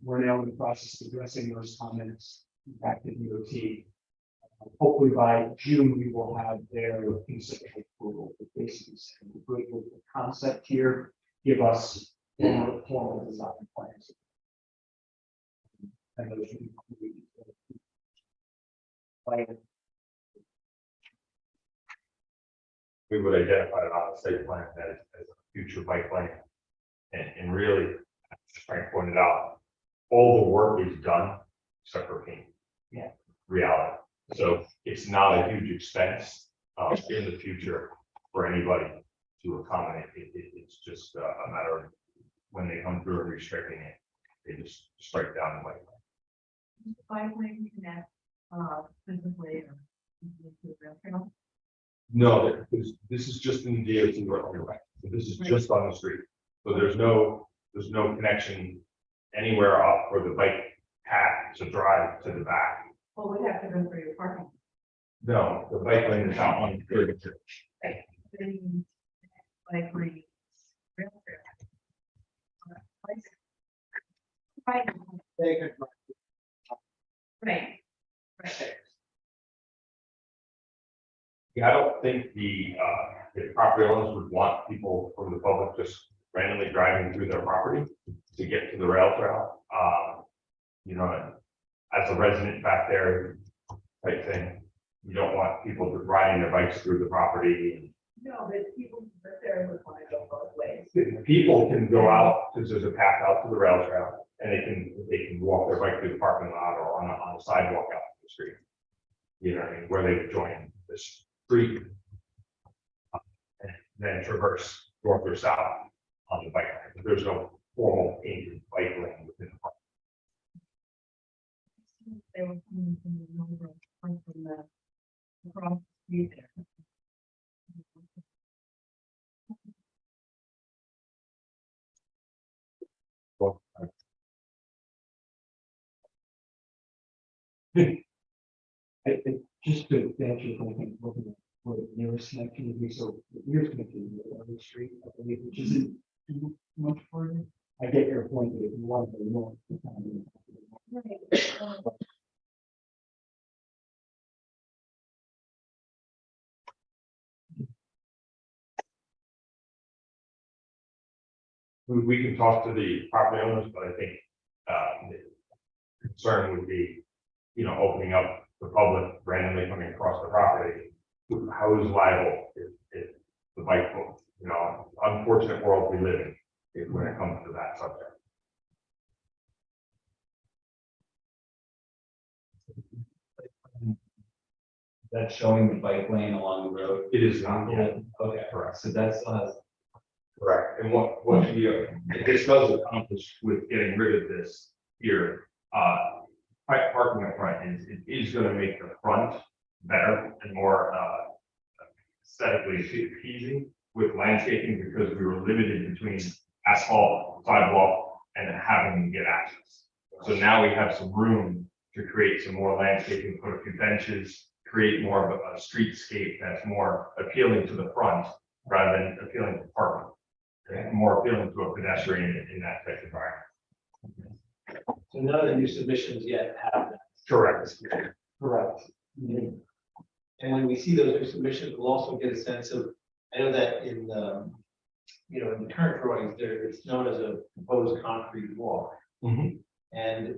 We're now in the process of addressing those comments back to DOT. Hopefully by June, we will have their conceptual approval, but basically saying we're good with the concept here, give us formal design plans. And those will be We would identify it on the site plan as a future bike lane. And really, as Frank pointed out, all the work is done except for paint. Yeah. Reality. So it's not a huge expense in the future for anybody to accommodate. It's just a matter of when they come through and restricting it, they just strike down the bike lane. Bike lane connect, physically or. No, this is just in the DOT right. So this is just on the street. So there's no connection anywhere up for the bike path to drive to the back. Well, we have to go through your parking. No, the bike lane is out on the curb. Then, bike lane. Rail trail. Right. Right. Right. Yeah, I don't think the property owners would want people from the public just randomly driving through their property to get to the rail trail. You know, as a resident back there type thing, you don't want people riding their bikes through the property. No, but people, but there would want to go both ways. People can go out, because there's a path out to the rail trail, and they can walk their bike through the parking lot or on the sidewalk out to the street. You know what I mean, where they join this street, and then traverse north or south on the bike lane. But there's no formal painted bike lane within the park. They were coming from the number from the across the street there. Well, Just to answer your question, looking at where the nearest connection would be, so the nearest connection is on the street, I believe, which isn't too much further. I get your point, that if you want to go north. We can talk to the property owners, but I think, the concern would be, opening up the public randomly coming across the property. How is liable if the bike, unfortunate world we live in, when it comes to that subject. That's showing the bike lane along the road. It is not, Okay, correct. so that's, Correct, and what this does accomplish with getting rid of this here, parking up front is gonna make the front better and more, aesthetically pleasing with landscaping, because we were limited between asphalt, sidewalk, and having to get access. So now we have some room to create some more landscaping, put a few benches, create more of a streetscape that's more appealing to the front rather than appealing to parking. And more appealing to a pedestrian in that type of environment. so none of the new submissions yet have that. Correct. Correct. And when we see those new submissions, we'll also get a sense of, I know that in the, in the current drawings, it's known as a proposed concrete walk. Mhm. And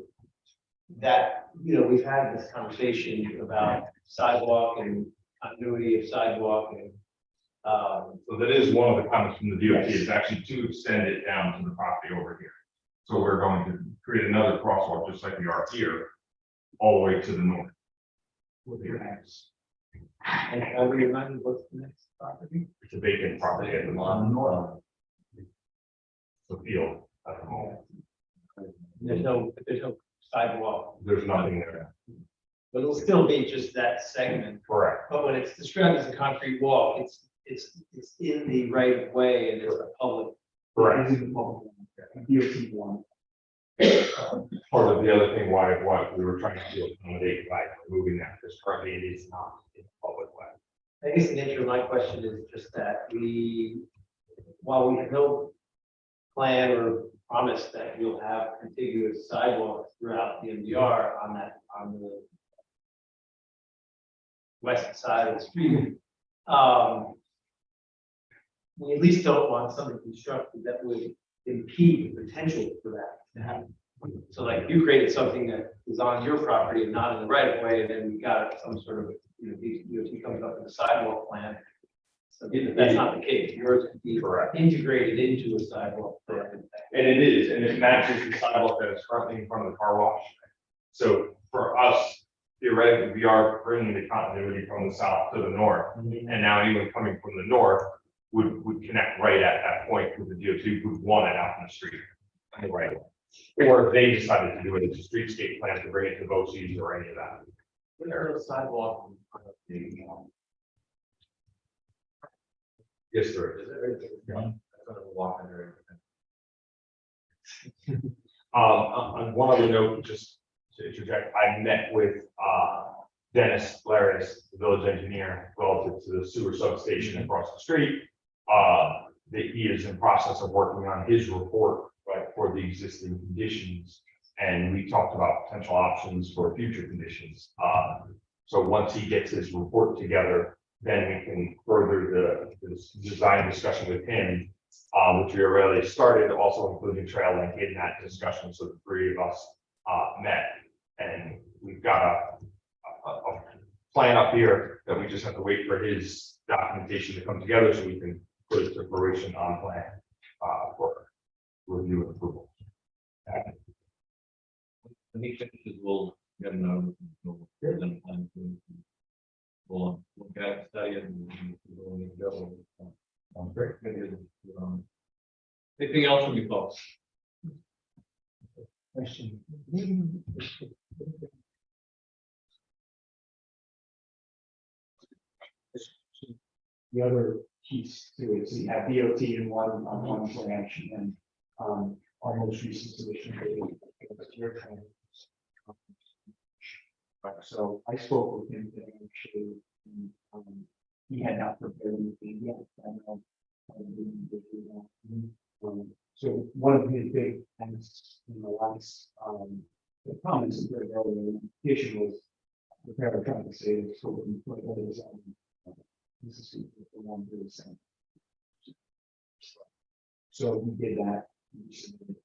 that, we've had this conversation about sidewalk and continuity of sidewalk and, So that is one of the comments from the DOT, is actually to extend it down to the property over here. So we're going to create another crosswalk, just like we are here, all the way to the north. With your hands. and are we reminded what's the next property? It's a vacant property at the moment. The field at the moment. There's no sidewalk, There's nothing there. but it'll still be just that segment. Correct. But when it's described as a concrete walk, it's in the right of way and it's a public. Correct. DOT one. Part of the other thing why we were trying to accommodate by moving that, because currently it is not in the public way. I guess the nature of my question is just that while we have no plan or promise that you'll have contiguous sidewalks throughout the MDR on the west side of the street, we at least don't want something constructed that would impede the potential for that to happen. So like if you created something that is on your property and not in the right of way, and then we got some sort of, DOT comes up with a sidewalk plan. So that's not the case. Yours could be Correct. integrated into a sidewalk plan. And it is, and it matches the sidewalk that is currently in front of the car wash. So for us, theoretically, we are bringing the continuity from the south to the north. And now anyone coming from the north would connect right at that point with the DOT would want it out in the street. Right. Or if they decided to do it as a streetscape plan to bring it to BOCES or any of that. There's a sidewalk in front of the, Yes, there is. On one other note, just to interject, I met with Dennis Laris, the village engineer, relative to the sewer substation across the street. That he is in process of working on his report, right, for the existing conditions. And we talked about potential options for future conditions. So once he gets his report together, then we can further the design discussion with him, which we already started, also including trail link in that discussion. So the three of us met, and we've got a plan up here that we just have to wait for his documentation to come together so we can put it to fruition on plan for review and approval. Any changes will get them we'll look at study it and we'll go. Sounds great. Anything else from you folks? Question. The other piece to it, so you have DOT in one on one branch and our most recent submission. So I spoke with him today, actually, and, he had not prepared anything yet. I don't know. So one of his big things in the last, the comments that there earlier, the issue was repair a traffic save, so that we put others on. This is the one that is saying. So we did that. We submitted.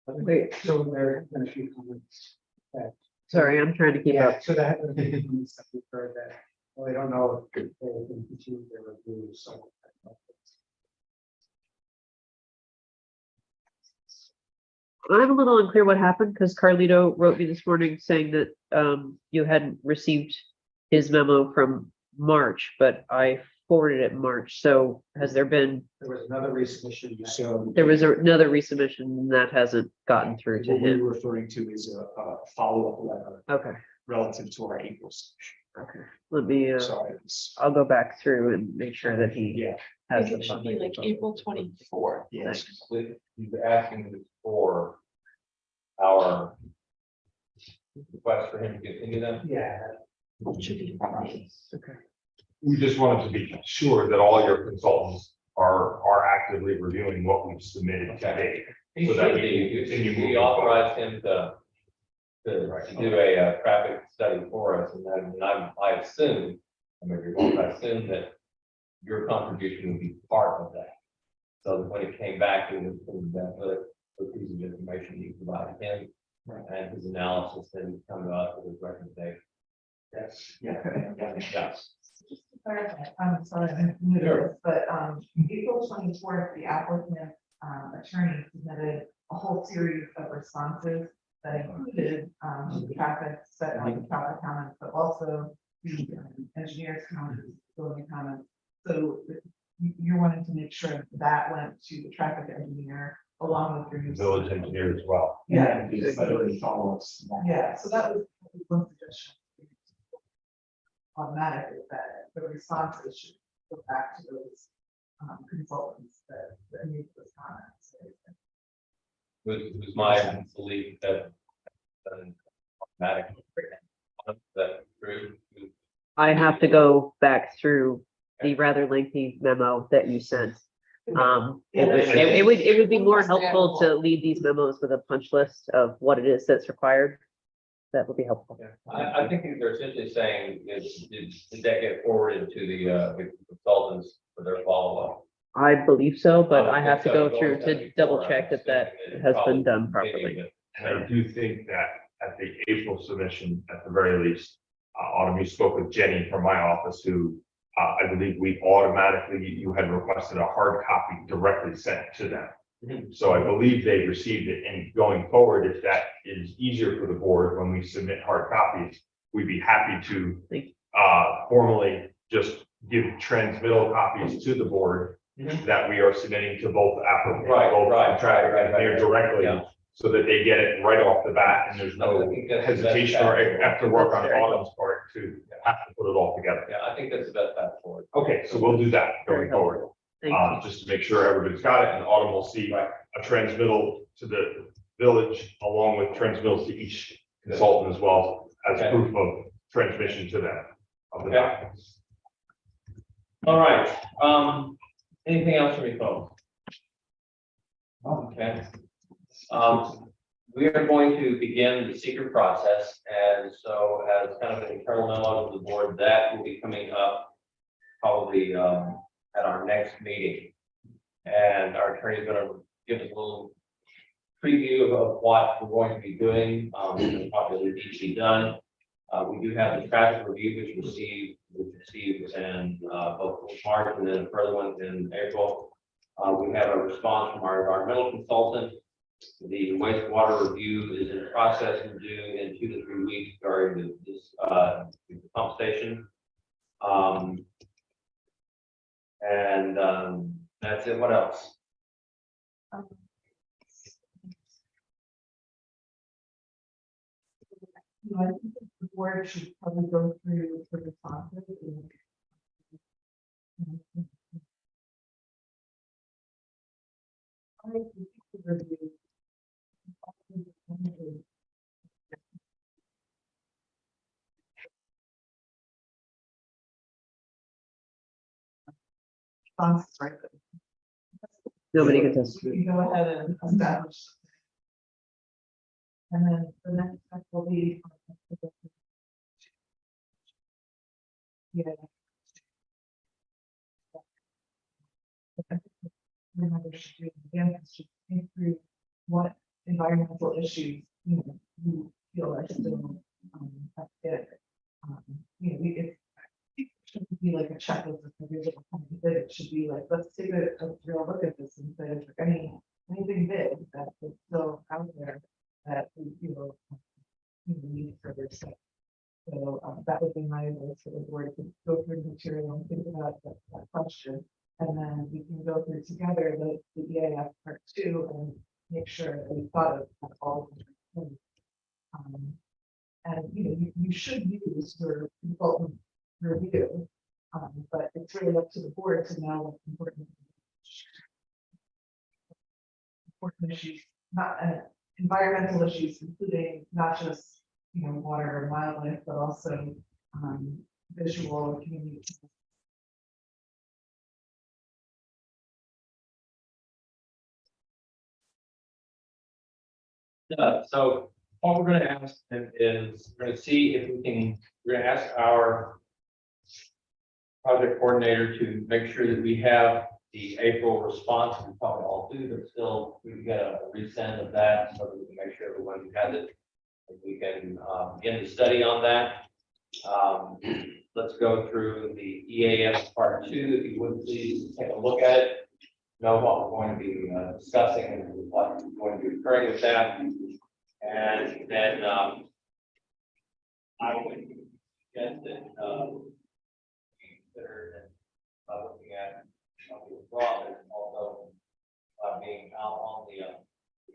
Wait, So there have been a few comments. sorry, I'm trying to keep up. So that have been comments that we've heard that, well, I don't know if they can continue their review, so. I'm a little unclear what happened because Carlito wrote me this morning saying that you hadn't received his memo from March, but I forwarded it in March. So has there been, There was another resubmission, so. there was another resubmission and that hasn't gotten through to What we him? were referring to is a follow-up letter Okay, relative to our April submission. okay. Let me, Sorry, it's, I'll go back through and make sure that he yeah, has It should be like April 24th. yes. You're asking for our request for him to continue them? Yeah. Should be Friday. Okay. We just wanted to be sure that all your consultants are actively reviewing what we've submitted today. He So that should we be, can continue we moving forward. authorized him to do a traffic study for us, and then I assume, I may be wrong, I assume that your contribution would be part of that. So that when it came back, it was the piece of information you provided him, and his analysis, then he'd come to us with his recommendation. Yes, yeah. Yes. Just to clarify, I'm sorry, I'm new to Sure. this, but, April 24th, the applicant, attorney submitted a whole series of responses that included, traffic, like traffic comments, but also the engineer's comments, building comments. So you're wanting to make sure that went to the traffic engineer along with your. Village engineer as well. Yeah, These literally follow us. yeah, so that was one suggestion. Automatic is that the responses should go back to those consultants that made those comments. Was my belief that automatic that through. I have to go back through the rather lengthy memo that you sent. It would be more helpful to lead these memos with a punch list of what it is that's required. That would be helpful. I think they're essentially saying did that get forwarded to the consultants for their follow-up? I believe so, but Oh, I have to so go it's through always to been double before, check I'm that assuming it has probably been done continued, properly. And I do think that at the April submission, at the very least, Autumn, you spoke with Jenny from my office, who I believe we automatically, you had requested a hard copy directly sent to them. So I believe they received it, and going forward, if that is easier for the board, when we submit hard copies, we'd be happy to formally just give transmittal copies to the board that we are submitting to both applicants, both traffic engineer directly, Yeah. so that they get it right off the bat, and there's no I think that's- hesitation or after work on Autumn's part to have to put it all together. Yeah, I think that's the best path forward. Okay, so we'll do that Very going forward. Thank you. Just to make sure everybody's got it, and Autumn will see a transmittal to the village along with transmittals to each consultant as well as Okay. proof of transmission to them of the Okay. documents. All right, anything else from you folks? Okay. We are going to begin the secret process, and so as kind of an internal memo to the board, that will be coming up probably at our next meeting. And our attorney is going to give us a little preview of what we're going to be doing, and probably needs to be done. We do have the traffic review which received in both March and then a further one in April. We have a response from our environmental consultant. The wastewater review is in process and due in 2 to 3 weeks regarding this pump station. That's it. What else? the board should probably go through the responses. Responses, right? Nobody gets us. We can go ahead and establish. And then the next step will be. Yeah. Remember, should do again, should think through what environmental issues, you feel are still, have fit. It shouldn't be like a checklist of every little kind of bit. It should be like, let's take a real look at this and say, if there's anything big that is still out there that we feel need further steps. So that would be my advice for the board to go through the material and think about that question. And then we can go through together the EAF part 2 and make sure that we thought of all of them. And you should use your consultant review, but it's really up to the board to know what's important. Important issues, not environmental issues, including not just water and wildlife, but also visual community. So what we're gonna ask them is, we're gonna see if we can, we're gonna ask our project coordinator to make sure that we have the April response. We probably all do, but still, we can get a resend of that so that we can make sure everyone has it. And we can begin the study on that. Let's go through the EAF part 2, if you would please take a look at it. Know what we're going to be discussing and what's going to be occurring with that. And then I would suggest that consider looking at the broad and also being out on the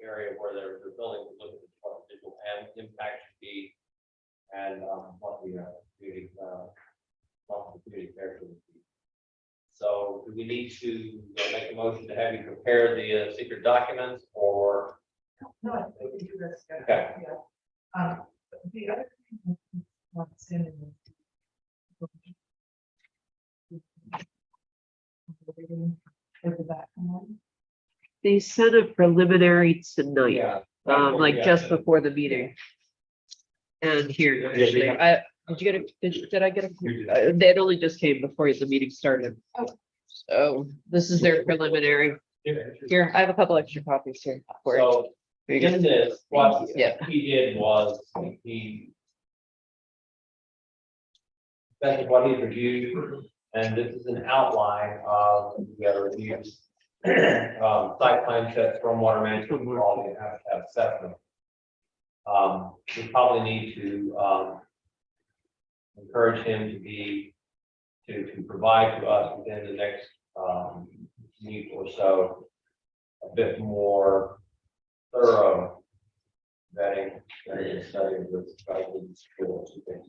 area where they're building, look at what the visual impact should be and what the community character would be. So do we need to make a motion to have you prepare the secret documents or? No, I think we can do this. Okay. Yeah. The other thing that's in They sent a preliminary tonight, Yeah. like Yeah. just before the meeting. And here, actually, did you get it? Did I get it? It only just came before the meeting started. So this is their preliminary. Here, I have a couple extra copies here. for you. So There you go. in this, what Yeah. he did was that's what he reviewed, and this is an outline of the other reviews. Site plan checks, stormwater management, quality and habitat assessment. We probably need to encourage him to provide to us within the next week or so a bit more thorough vetting and study of this schools and things,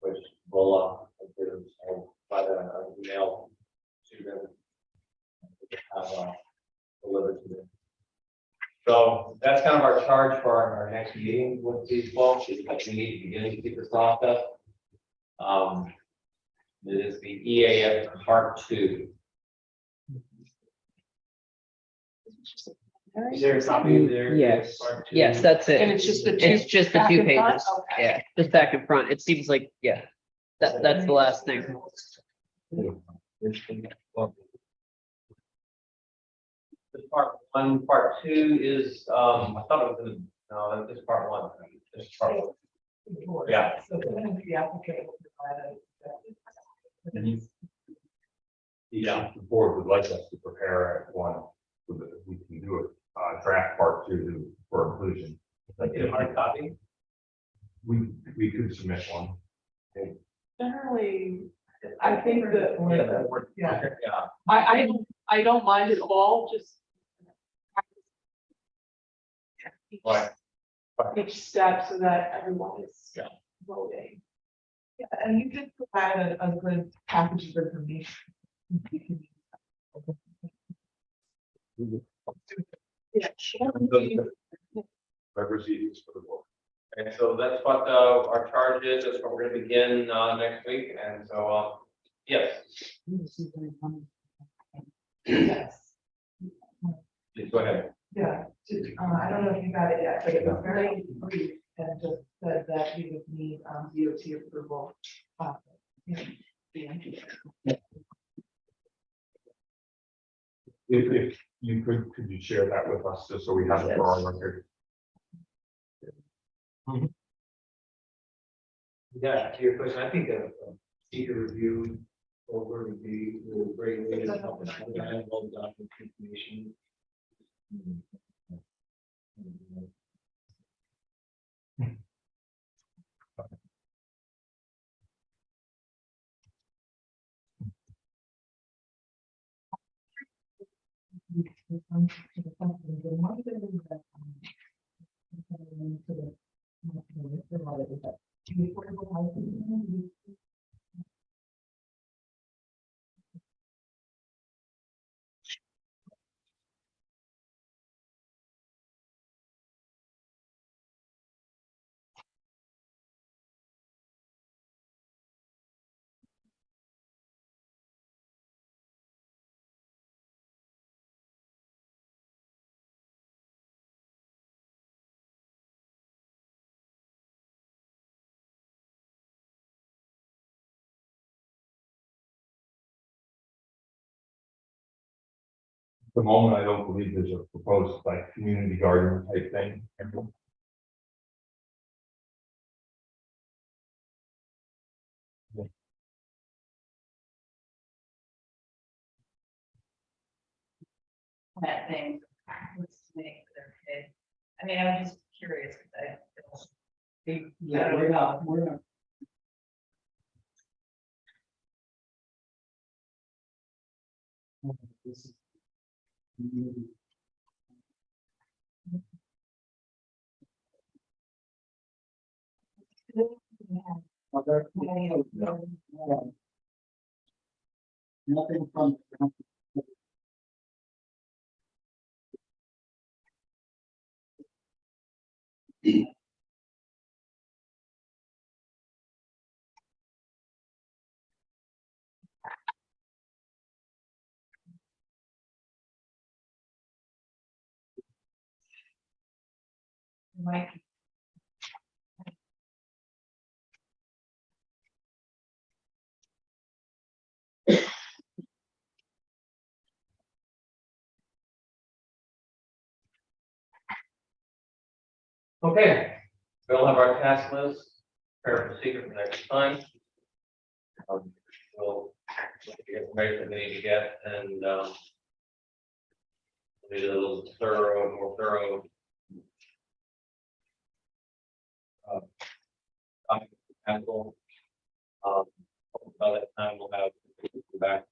which will by the email to them. Delivered to them. So that's kind of our charge for our next meeting with these folks, is that we need to begin to keep this process. It is the EAF part 2. Is there a copy there? Yes. Part 2? Yes, that's it. And it's just the two. It's just the back 2 and front? pages. Okay. Yeah, just back and front. It seems like, yeah, that's the last thing. This part 1, part 2 is, I thought it was in, no, that's just part 1. This is part 1. Yeah. So the applicant will provide Yeah. The board would like us to prepare one, so that we can do it, draft part 2 for inclusion. Like a hard copy. We could submit one. Generally, I think that, Yeah. Yeah. I don't mind at all, just. Right. Each step so that everyone is. Yeah. voting. Yeah, and you did provide a good package of information. Yeah. Proceedings for the board. And so that's what our charge is. That's what we're gonna begin next week. And so, yes, Yes, please go ahead. yeah, I don't know if you got it yet, but it was very brief and just said that we would need, DOT approval. Yeah. If you could you share that with us, just so we have it for our record? Yeah, to your question, I think a secret review over would be a great way to help us understand all the document information. At the moment, I don't believe there's a proposed like community garden type thing. That thing, what's make their kid. I mean, I'm just curious, because Yeah, we're not. This is- Nothing from. Mike. Okay, we'll have our task list, prepare for secret for next time. We'll get the information we need to get and be a little more thorough. Council. By that time we'll have back.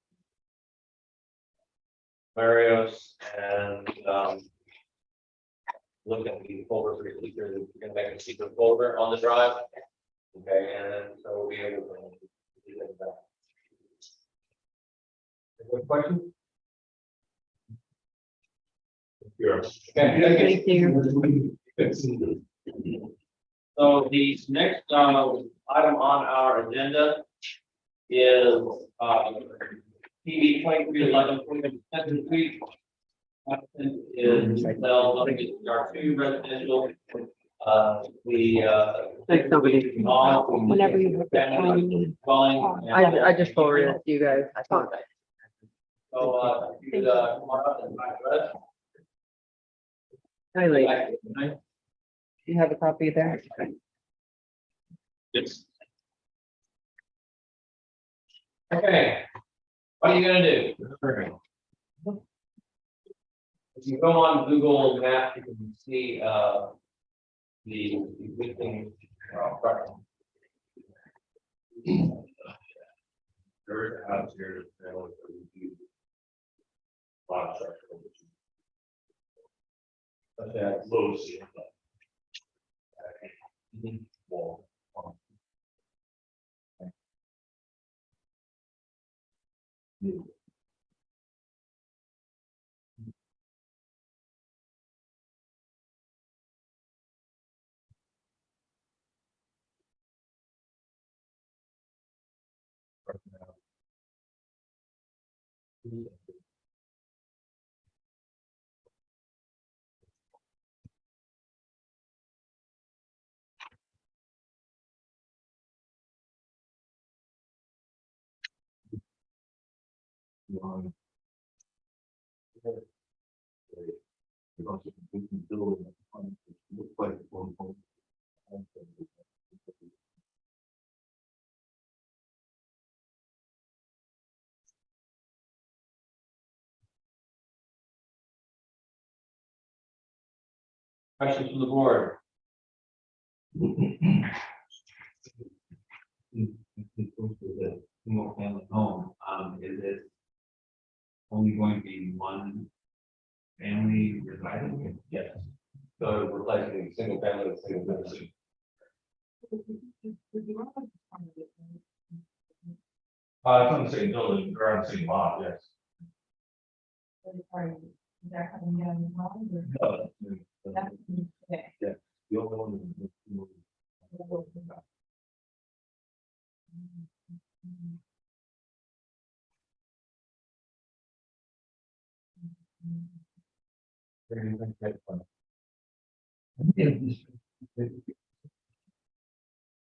Marios and look at the folder for your secret. We're gonna make a secret folder on the drive. Okay, and so we'll be able to do that. Any questions? Here. Okay. Thank you. So the next item on our agenda is PB 2311 Pleasant Street. Applicant is nothing is R2 residential. Thanks, Dominique. Whenever you look at I just forwarded it to you guys. I thought. So you could come on up and talk to us. Hi, Lee. You have a copy there? Yes. Okay, what are you gonna do? If you go on Google Maps, you can see the existing property. There is a house here that was lot of structure. But that low ceiling. Wall. Questions from the board? Single family home, is it only going to be one family residing? Yes. So replacing single family with single family. It's on the same building, or on the same lot, yes. They're coming down the line, or No, that's okay. the only one.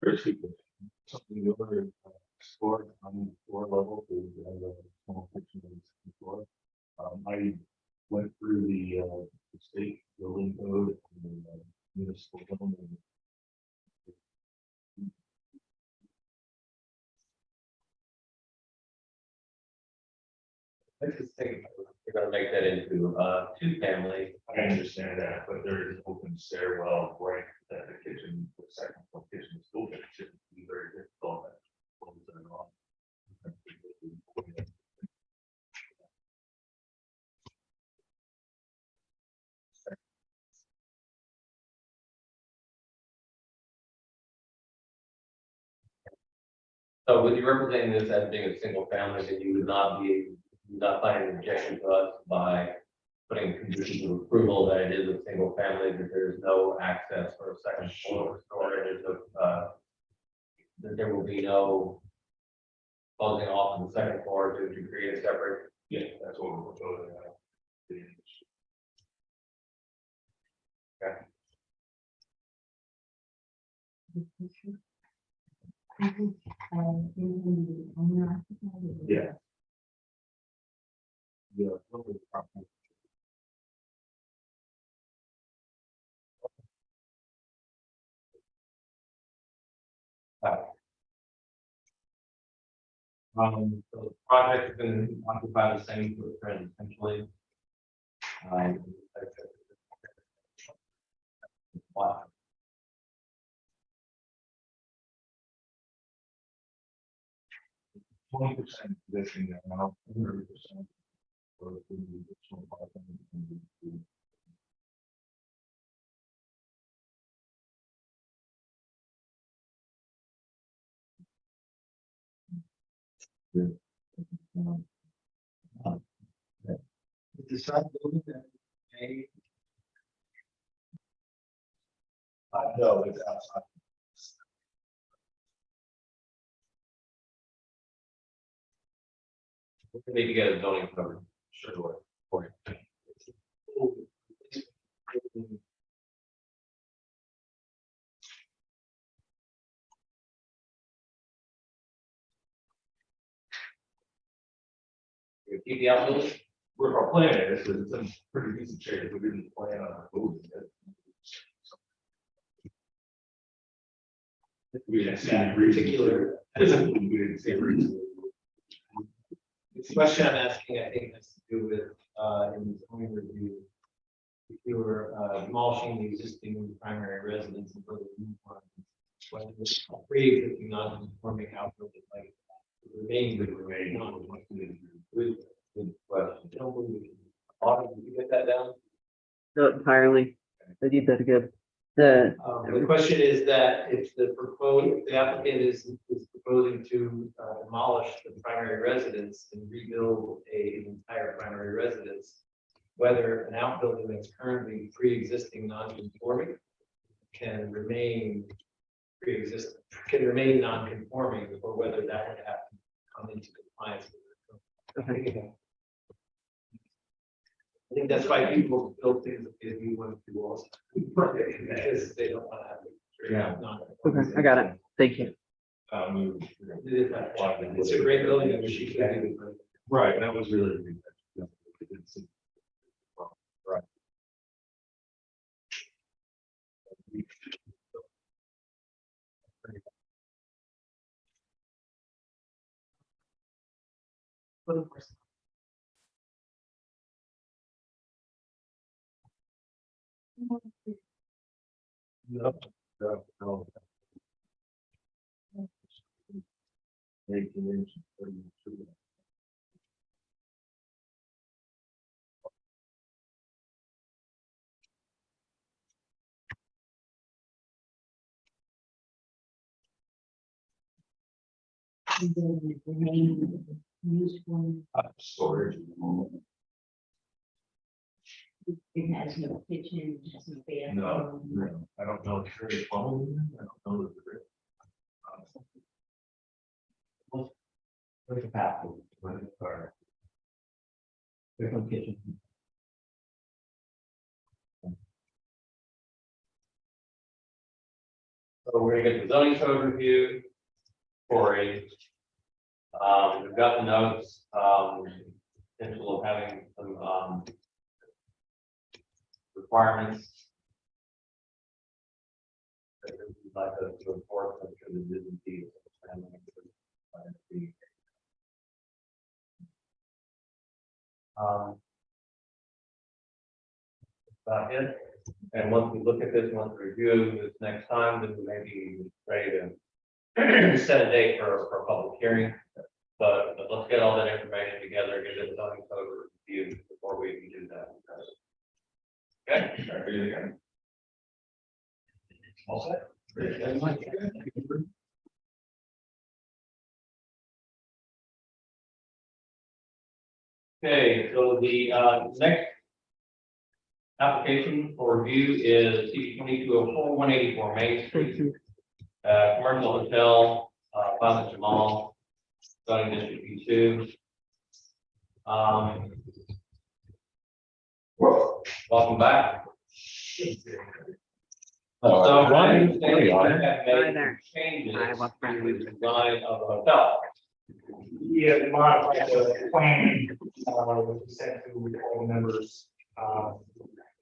First, something over scored on the floor level, to have a small section of the floor. I went through the state building code and municipal code. Let's just think, we're gonna make that into two family. I understand that, but there is open stairwell right at the kitchen, the second floor kitchen is open, it shouldn't be very difficult. So with you representing this as being a single family, then you would not find an objection to us by putting conditions of approval that it is a single family, that there's no access for a second floor storage of, that there will be no closing off on the second floor to create a separate. Yeah, that's what we're proposing. Yeah. Yeah. So the project is going to occupy the same footprint essentially. Wow. 20% existing now, 30%. For the additional 500. The side building that No, it's outside. We need to get a zoning covered. Sure. For you. You keep the outbuilding. We're our plan is, it's in pretty decent shape, we didn't plan on moving it. We didn't see any particular. We didn't see a reason. The question I'm asking, I think, has to do with, in the zoning review. If you were demolishing the existing primary residence and building new one, whether it's pre-existing non-conforming outbuilding, like, would remain non-conforming. Good question. Autumn, did you get that down? Not entirely. I need that again. The question is that if the applicant is proposing to demolish the primary residence and rebuild an entire primary residence, whether an outbuilding that's currently pre-existing non-conforming can remain non-conforming, or whether that would have to come into compliance with it. I think that's why people build things if you want to do also. Because they don't want to have. Yeah. Okay, I got it. Thank you. It's a great building, I wish you could do. Right, that was really. Right. Yep. No. Storage. It has no kitchen, it has no bathroom. No, I don't know if there's plumbing, I don't know if there is. Where's the bathroom? There's no kitchen. So we're gonna get the zoning code review. Corey. We've got the notes, potential of having some, requirements. That we'd like to enforce, I'm sure the Disney. About it. And once we look at this, once we review this next time, then we may be ready to set a date for a public hearing. But let's get all that information together, get it zoning code review before we can do that. Okay. All set. Okay, so the next application for review is C 2204 184 Main Street. Commercial hotel, Plaza Mall, zoning district B2. Welcome back. So my understanding is you have Hi made there. changes Hi, welcome back. to the design of the hotel. Yeah, we modified the plan, we sent to all the members,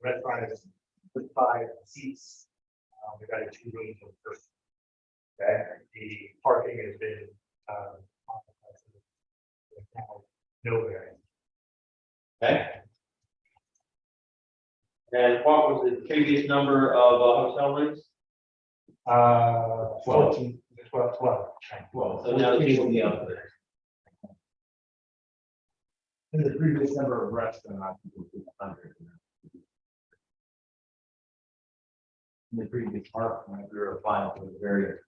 restaurant is 5 seats. We got a 2 rooms on the first. Okay, the parking has been, no variance. Okay. And what was the previous number of hotel rooms? 14, 12. So now the people be up there. And the previous number of restaurants. In the previous part, when we were applying for the variance.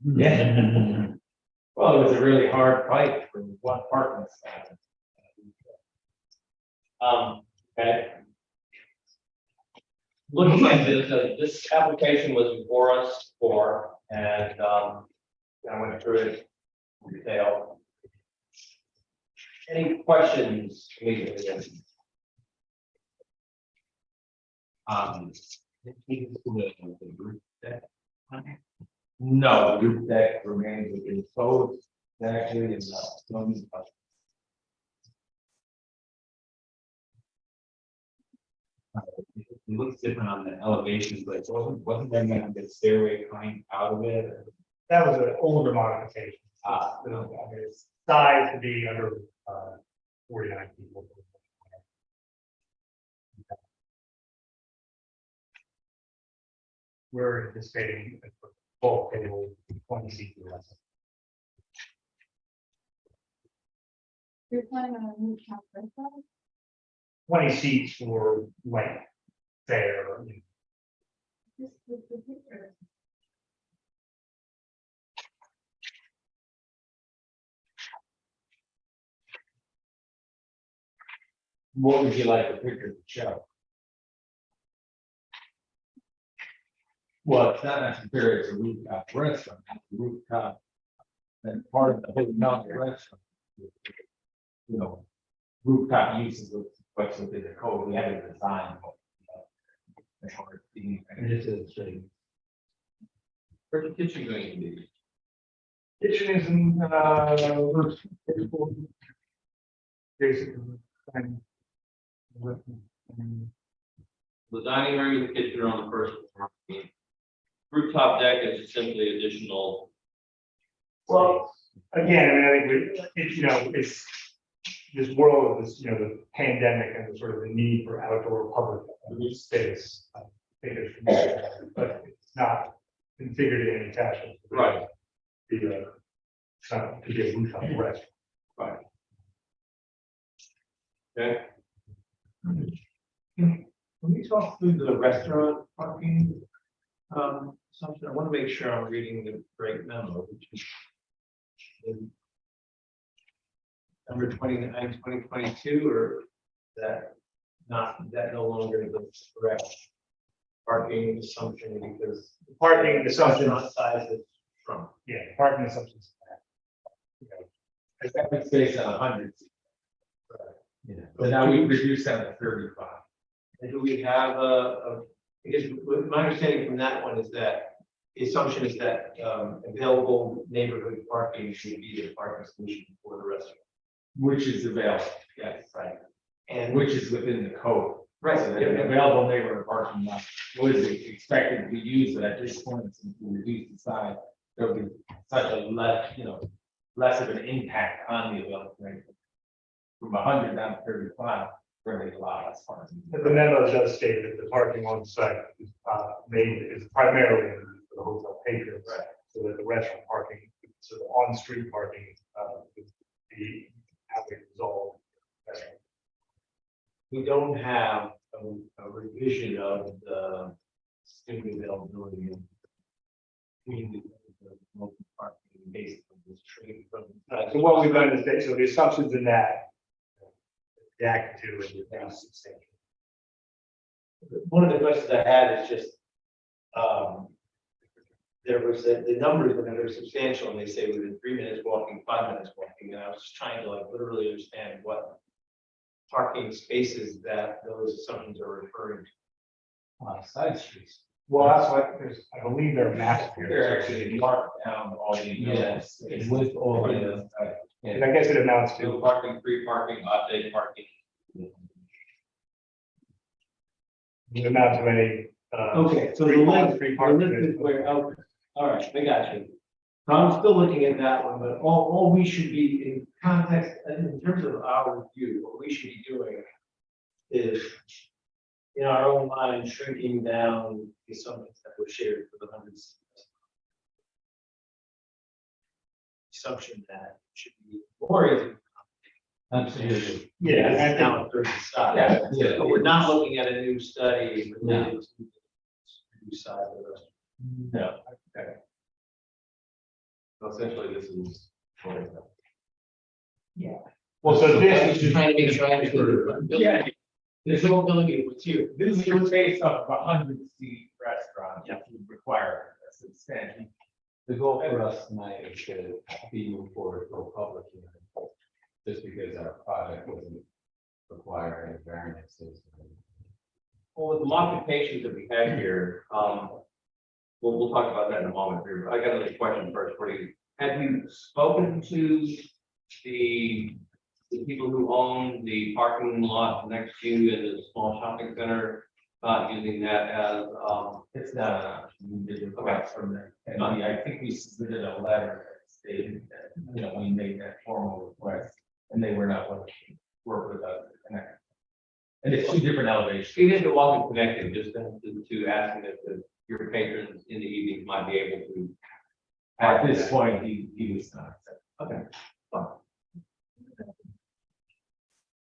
Yeah. Well, it was a really hard fight for one parking spot. Okay. Looking at this, this application was before us for, and I went through it in detail. Any questions immediately? The roof deck. No, the roof deck remains within code. Actually, is it looks different on the elevations, but wasn't there gonna be a stairway coming out of it? That was an older modification. Its size to be under 49 people. We're anticipating a full table, 20 seats or less. You're planning on a new chapter. 20 seats for like fair. Just the picture. What would you like the picture to show? Well, it's not necessarily it's a rooftop restaurant, it's a rooftop. And part of the rooftop restaurant. You know, rooftop uses of what's within the code, we have a design. And it's a straight. Where's the kitchen going to be? Kitchen is in, first floor. Basically. The dining room and the kitchen are on the first floor. Rooftop deck is just simply additional. Well, again, I mean, I think it's, you know, it's this world of this, you know, the pandemic and the sort of the need for outdoor public space. I think it's, but it's not configured in any fashion. Right. It's not to be a rooftop restaurant. Right. Okay. Can we talk through the restaurant parking? Something, I want to make sure I'm reading the right memo, which is. Number 29, 2022, or that that no longer is the correct parking assumption because. Parking assumption. Restaurant size is from. Yeah, parking assumptions. It's based on 100. Yeah, but now we reduce that to 35. And do we have because my understanding from that one is that the assumption is that available neighborhood parking should be the parking solution for the restaurant. Which is available, Yes, right. and which is within the code. Right. So the available neighborhood parking lot was expected to be used, but at this point, since we reduced the size, there will be such a less, you know, less of an impact on the available neighborhood. From 100 down to 35, where they allow us parking. The memo does state that the parking on site is primarily for the hotel patrons, Right. so that the restaurant parking, so the on-street parking, would be how we resolve. We don't have a revision of the student availability of community local parking based on this trade from. So what we've done is, so the assumptions in that. The act two and the substantial. One of the questions I had is just, there was the numbers that are substantial, and they say within 3 minutes walking, 5 minutes walking, and I was just trying to like literally understand what parking spaces that those assumptions are referring to. On side streets. Well, that's what, I believe there are maps here. They're actually marked down all the. Yes, with all the. And I guess it amounts No to, parking, free parking, off-day parking. it amounts to any. Okay, so the free list, free the parking. list is where, okay, all right, I got you. So I'm still looking at that one, but all we should be in context, in terms of our review, what we should be doing is in our own mind, shrinking down the assumptions that were shared for the hundreds. Assumption that should be more easy. Absolutely. Yeah, It's now a 30 size. Yeah. But we're not looking at a new study related to the new size of the restaurant. No. Okay. So essentially, this is. Well, so this. Just trying to make sure I understand. Yeah. There's no ability with you. This is based off of 100-seat restaurant, which would require a substantial. The goal for us tonight is to be moved forward for a public hearing, just because our project wasn't requiring variances. Well, with the modifications that we have here, we'll talk about that in a moment. I got another question first for you. Have you spoken to the people who own the parking lot next to you in the small shopping center, using that as, It's not an option. We did request from them. And I think we submitted a letter stating that, you know, we made that formal request and they were not willing to work with us to connect. And it's two different elevations. even if it wasn't connected, just to asking if your patrons in the evenings might be able to. At this point, he was not. Okay.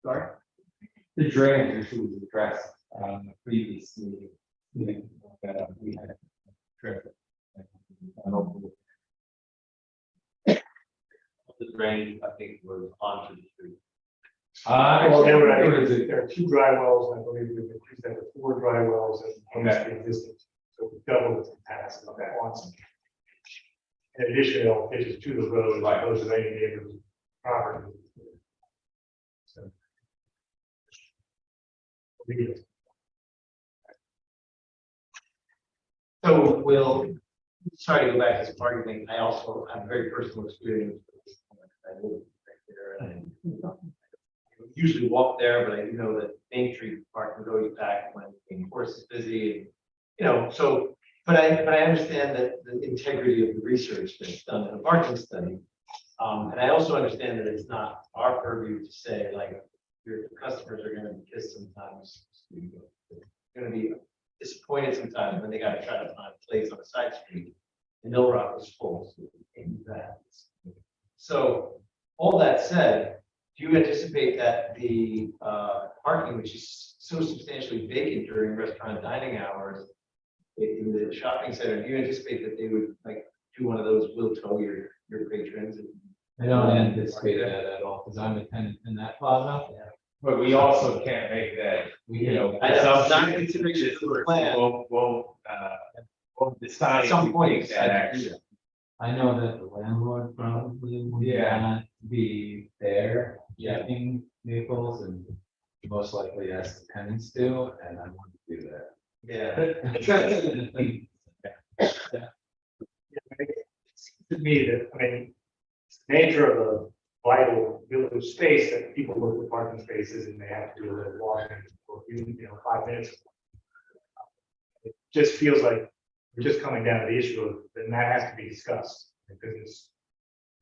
Sorry? The drainage issue was addressed, previously. We had traffic. The drain, I think, was onto the street. Well, there are 2 dry wells, and I believe we've increased that to 4 dry wells and the existing. So we doubled its capacity on that once. In addition, it all pitches to the road, like those of any neighbor's property. So. So we'll, sorry to go back to this parking thing, I also have very personal experience. I live right there and I usually walk there, but I do know that Main Street parking goes back when the course is busy. And, you know, so, but I understand that the integrity of the research that's done in a parking study. And I also understand that it's not our purview to say like, your customers are gonna be pissed sometimes. They're gonna be disappointed sometimes when they gotta try to find a place on a side street. And Mill Rock was full, so we can't do that. So, all that said, do you anticipate that the parking, which is so substantially vacant during restaurant dining hours in the shopping center, do you anticipate that they would like do one of those, will tow your patrons? I don't anticipate that at all, because I'm a tenant in that plaza. But we also can't make that, you know. I know, it's not assumption. consideration of the plan. We'll decide. At some if we point, take that action. I know that the landlord probably would Yeah. not be there checking vehicles and most likely ask the tenants to, and I want to do that. Yeah. To me, that, I mean, it's the nature of a vital village space that people look for parking spaces and they have to do a little walking for, 5 minutes. It just feels like we're just coming down to the issue of, then that has to be discussed, because it's,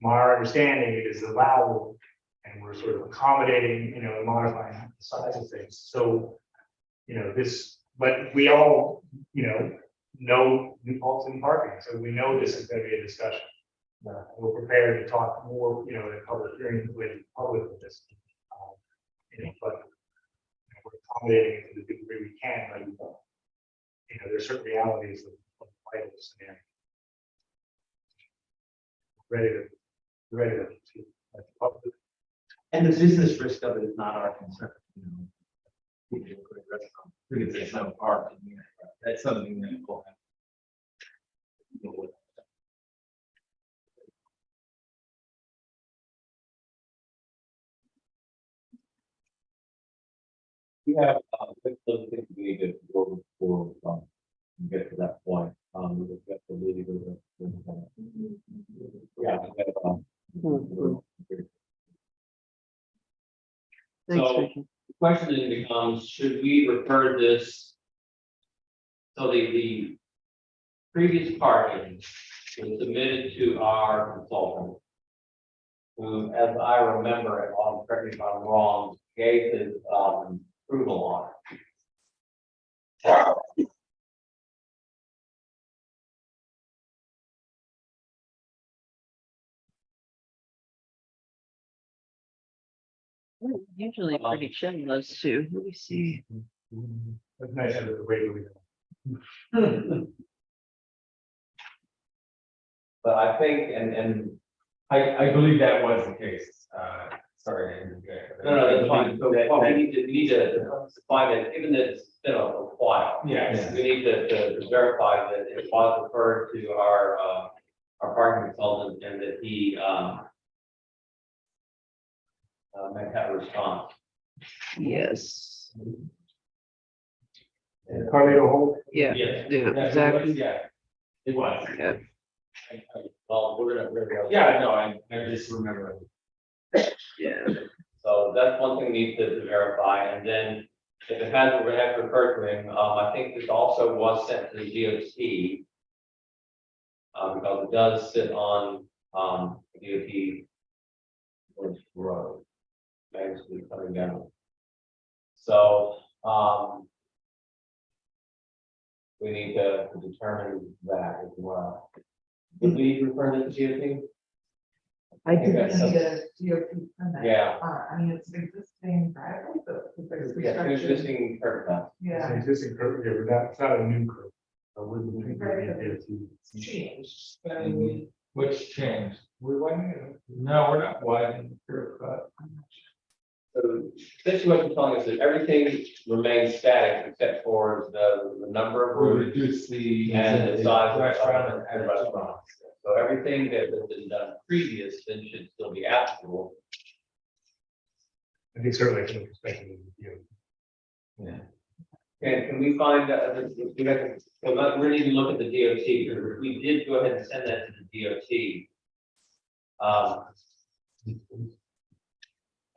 my understanding it is allowable, and we're sort of accommodating, and modifying the size of things. So, this, but we all, know new faults in parking, so we know this is going to be a discussion. We're prepared to talk more, in public hearings with public with this. But we're accommodating it to the degree we can, but there's certain realities of vital scenario. Ready to public. And the business risk of it is not our concern. It's not our, that's something that we'll have. to deal with. We have, things we need to go before, get to that point, we just got to leave it. Yeah. Thanks, So- Rachel. The question then becomes, should we refer this? So the previous parking was submitted to our consultant, who, as I remember, and I'll correct me if I'm wrong, gave his approval on it. Usually pretty chill, those two. Let me see. That's nice to have the way we But I think, and I believe that was the case, sorry. no, that's fine. So well, we need to define it, given that it's been a while. Yes. We need to verify that it was referred to our parking consultant and that he might have a response. Yes. Carlito Holt. Yeah, Yes. yeah, exactly. Yeah, it was. Yeah. Well, we're gonna. Yeah, no, I just remember. Yeah. So that's one thing we need to verify, and then if it hasn't referred to him, I think this also was sent to the DOT. Because it does sit on, DOT. Road. Basically coming down. So, we need to determine that as well. Did we refer to the DOT? I think think that's that's a DOT permit. Yeah. I mean, it's an existing driveway, but there's Yeah, construction. existing curb cut. It's an Yeah, existing curve here, but it's not a new curve. Or wouldn't we be able to? Changed, and Which changed? we went. No, we're not widening the curve cut. So essentially what you're telling us is everything remains static except for the number of We'll rooms reduce the. and the size of Restaurant the restaurant. So everything that has been done previous then should still be applicable. I think certainly from the perspective of, And can we find, we have to, so we need to look at the DOT, because we did go ahead and send that to the DOT.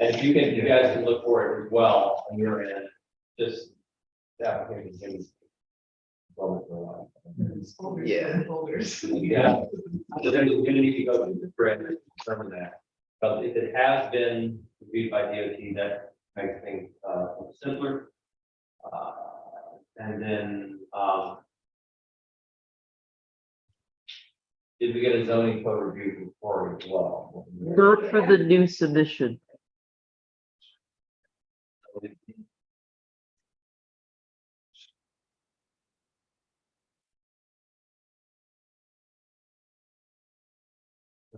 And if you guys can look for it as well on your end, just the application. Yeah. Folders. Yeah. So then we're gonna need to go through the thread and determine that. But if it has been reviewed by DOT, that makes things simpler. And then, did we get a zoning code review before as well? Not for the new submission.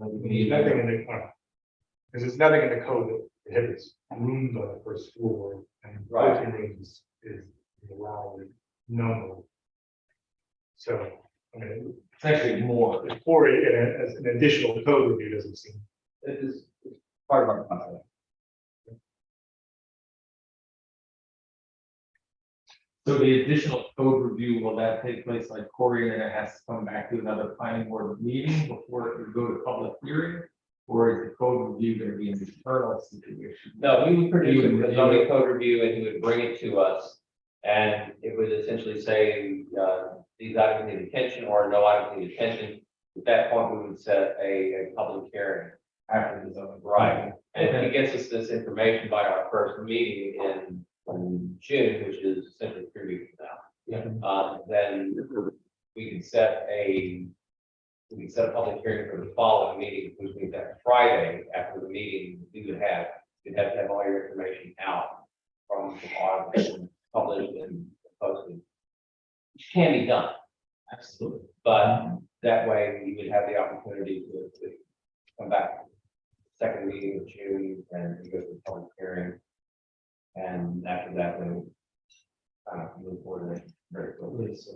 There's nothing in the, because there's nothing in the code that prohibits rooms on the first floor and Right. parking rooms is allowed normal. So, I mean, It's actually more. for it, as an additional code review doesn't seem. It is part of our contract. So the additional code review, will that take place like Corey, and then it has to come back to another planning board meeting before it would go to public hearing? Or is the code review going to be an internal situation? No, we would produce You would a zoning code review and he would bring it to us. And it would essentially say, these items need attention or no items need attention. At that point, we would set a public hearing. After the zoning. Right. And if he gets us this information by our first meeting in June, which is essentially 3 weeks from now. Then we can set a public hearing for the following meeting, which means that Friday after the meeting, you'd have to have all your information out from our published and posted. Which can be done. Absolutely. But that way we would have the opportunity to come back second meeting of June and we go to the public hearing. And after that, then kind of move forward very quickly. So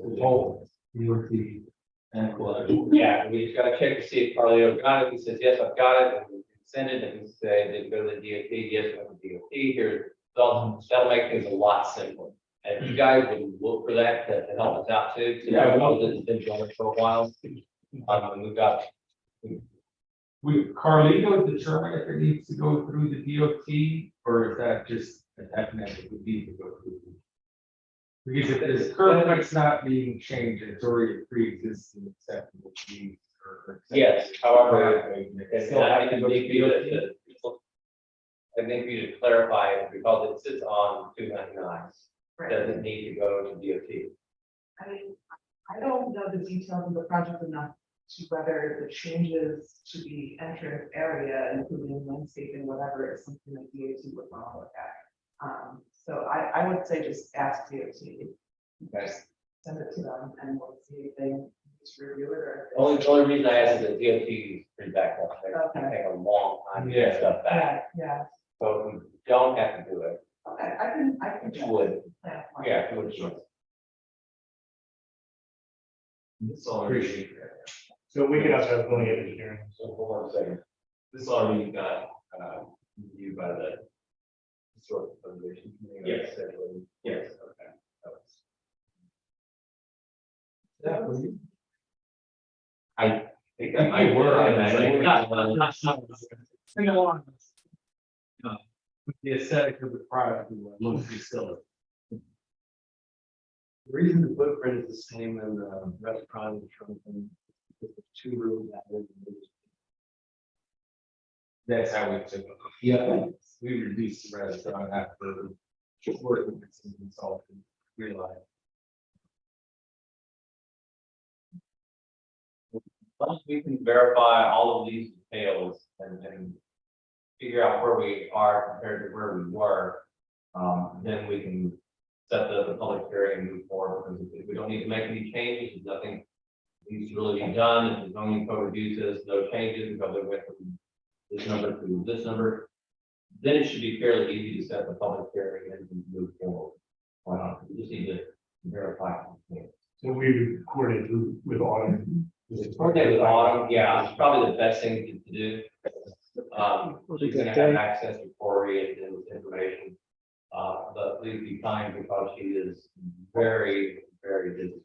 yeah, we just gotta check to see if Carlito got it. He says, yes, I've got it, and we can send it, and we say, did it go to the DOT? Yes, it went to the DOT. Here's, that'll make things a lot simpler. And if you guys would look for that to help us out too. So Yeah, I know this has been going for a while. We've got, We, Carlito determine if it needs to go through the DOT, or is that just a definite it would need to go through? Because if this curve cut's not being changed, it's already a pre-existing acceptable use. yes, however, It's still have to go to DOT. I think we should clarify it because it sits on 299. Right. Does it need to go to DOT? I mean, I don't know the details of the project enough to whether the changes to the entrance area, including landscaping, whatever, is something that DOT would want to look at. So I would say just ask DOT. Just send it to them and we'll see if they just review it or. if they- Only reason I asked is that DOT is pretty backed up. They Okay. take a long time to get stuff back. Yeah, So if we don't have to do it, okay, I can. which would, plan for it. yeah, it would. Sure. It's all appreciate that. So we can also have plenty of engineering. So hold on a second. This already got, reviewed by the historical preservation committee. Yes. Yes, okay. I think that might were, I I imagine. Sing along. With the aesthetic of the product, we want mostly still. The reason the footprint is the same in the restaurant and trunk and the 2 rooms added. That's how we took it. Yeah. We reduced the restaurant after working with some consultant, realized. Once we can verify all of these details and figure out where we are compared to where we were, then we can set the public hearing and move forward, because we don't need to make any changes, nothing needs to really be done, if the zoning code review says no changes, because it went from this number to this number, then it should be fairly easy to set the public hearing and move forward. Why not? We just need to verify. So we recorded with autumn. Okay, with autumn, yeah, it's probably the best thing to do. She's gonna have access to Cory and this information. But please be kind, because she is very, very busy.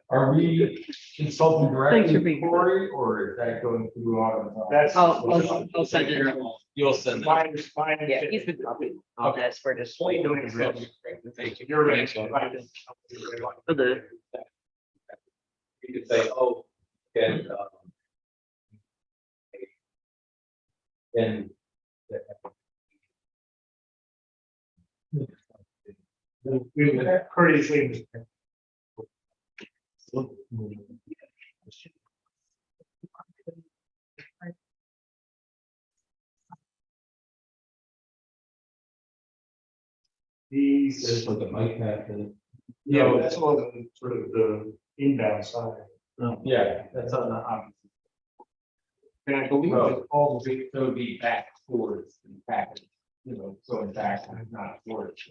Are we consulting Thanks for directly being with Cory, or is that going through Autumn? That's. I'll send it. You'll send that. Mine. Yeah, he's been copying all this for just. Thank you. You're right. For the, You could say, oh, and, then. We were courteously. These. Like the mic pack and. Yeah, that's all the sort of the inbound side. Yeah, that's on the opposite. And I believe Oh. that all the big, So it'd be back towards the package, going back, not towards.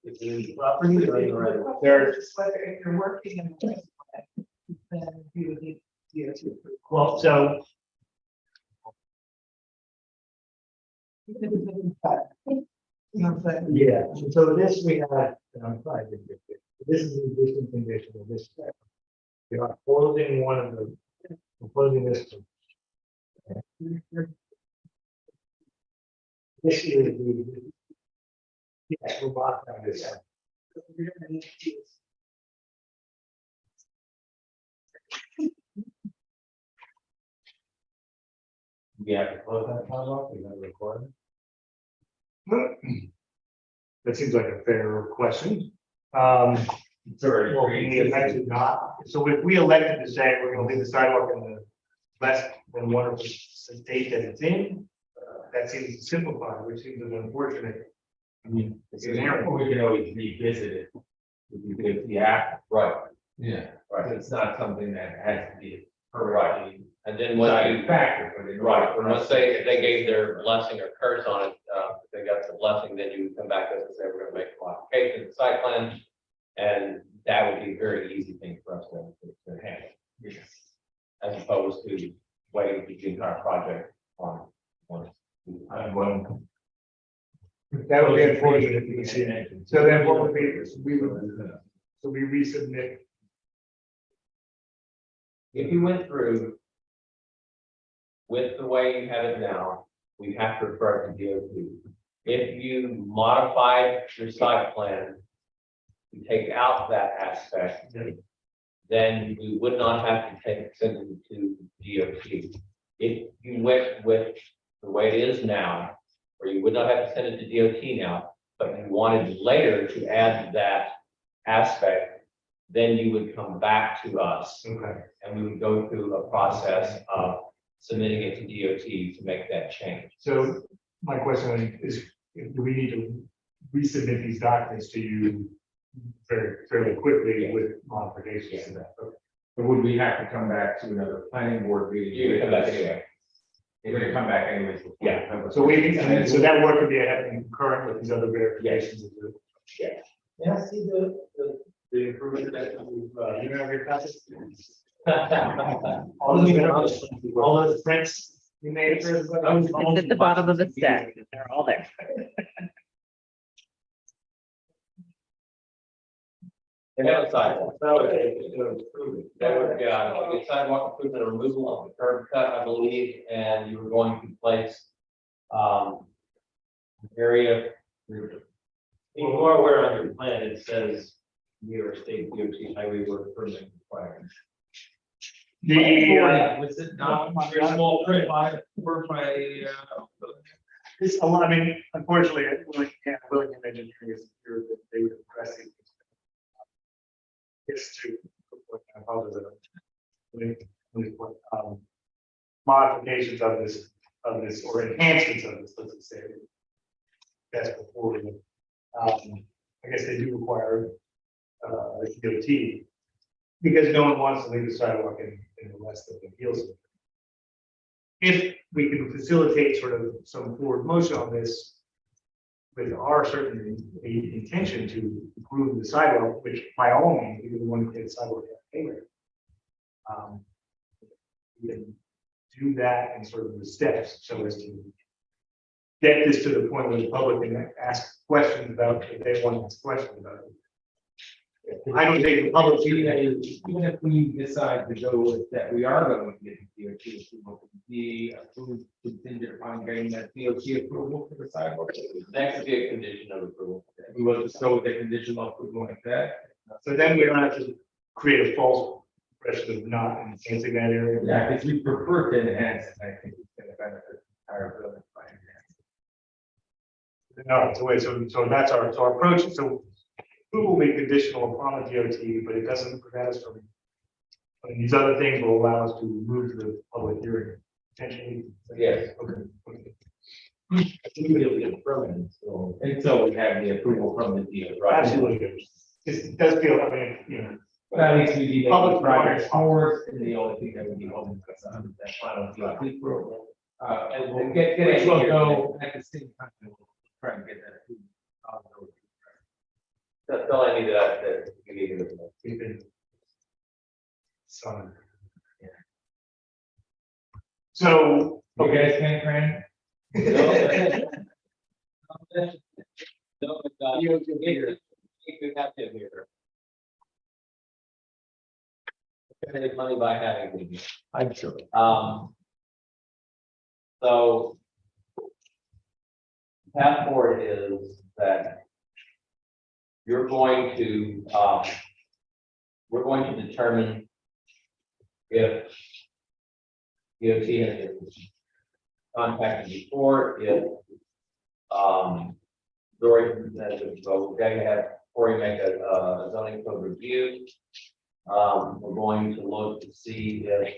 It's in the property, right? there's, Whether if you're working in. the Then you would need DOT approval. well, so You know what I'm saying? Yeah, so this we had, and I'm sorry, this is the existing condition of this. We are closing one of the, we're closing this. This is the. Yes, we're modifying this. You're gonna need to use- We have to close that time off, we have to record. that seems like a fair question. Sorry. Well, we elected not, so if we elected to say we're gonna leave the sidewalk in the less than 1% date that it's in, that seems simplified, which seems an unfortunate. I mean, It's an error. we can always revisit it. If the act, Right, yeah, right, it's not something that has to be. right. And then once Deciding you, factor, but it. right, and once if they gave their blessing or curse on it, if they got the blessing, then you would come back to us and say, we're gonna make a modification to the site plan. And that would be a very easy thing for us to handle. As opposed to waiting for the entire project on. That would be unfortunate if you see it. So then what would be, so we resubmit. If you went through with the way you have it now, we have to refer it to DOT. If you modified your site plan, you take out that aspect, then we would not have to send it to DOT. If you went with the way it is now, where you would not have to send it to DOT now, but you wanted later to add that aspect, then you would come back to us. Okay. And we would go through a process of submitting it to DOT to make that change. So my question is, do we need to resubmit these documents to you fairly quickly with modifications to that? Okay. But would we have to come back to another planning board meeting? You would come back anyway. We're gonna come back anyways. Yeah. So so that work could be happening concurrent with these other verifications. Yeah. Can I see the improvement that you have your classes? All those prints you made for everybody? it's at the bottom of the stack. They're all there. They have a sidewalk. That would, yeah, the sidewalk improvement, a removal of the curb cut, I believe, and you were going to place area. You are aware on your plan, it says New York State DOT highway work permit requirements. Was it not very small print by, It's a lot, I mean, unfortunately, Willingham Engineering is here, that they would address it. It's to, I apologize. Modifications of this, or enhancements of this, let's just say. That's before we, I guess they do require, the DOT, because no one wants to leave the sidewalk in the rest of the fields. If we can facilitate sort of some forward motion on this, with our certain intention to improve the sidewalk, which by all means, we want to get the sidewalk anywhere. We can do that in sort of the steps, so as to get this to the point where the public can ask questions about, if they want to ask questions about it. I don't think the public, Even if we decide to go with that, we are going to get the DOT approval, the approved contingent upon getting that DOT approval for the sidewalk. That could be a condition of approval. We will just go with the conditional approval like that. so then we don't have to create a false impression of not enhancing that area. Yeah, because we prefer to enhance, it. I think it's going to benefit our building by enhancing. All right, so wait, so that's our approach, so approval will be conditional upon the DOT, but it doesn't prevent us from. And these other things will allow us to move to the public hearing, potentially. Yes. Okay. I think it'll be a permanent, so until we have the approval from the DOT. Right? Absolutely. It does feel, I mean, you know, But at least we need to Public make progress progress. forward, and the only thing that would be holding us up is that final DOT approval. And we'll Get which will it go at the same time, we'll try and get that approved. That's all I need to give you. we've been. So. So, You okay, guys can, Fran? No, you have to here. Make money by having me. I'm sure. So. Path forward is that. You're going to, we're going to determine. If. DOT has been contacted before, if. Dory has been, so we're going to have Corey make a zoning code review. We're going to look to see if,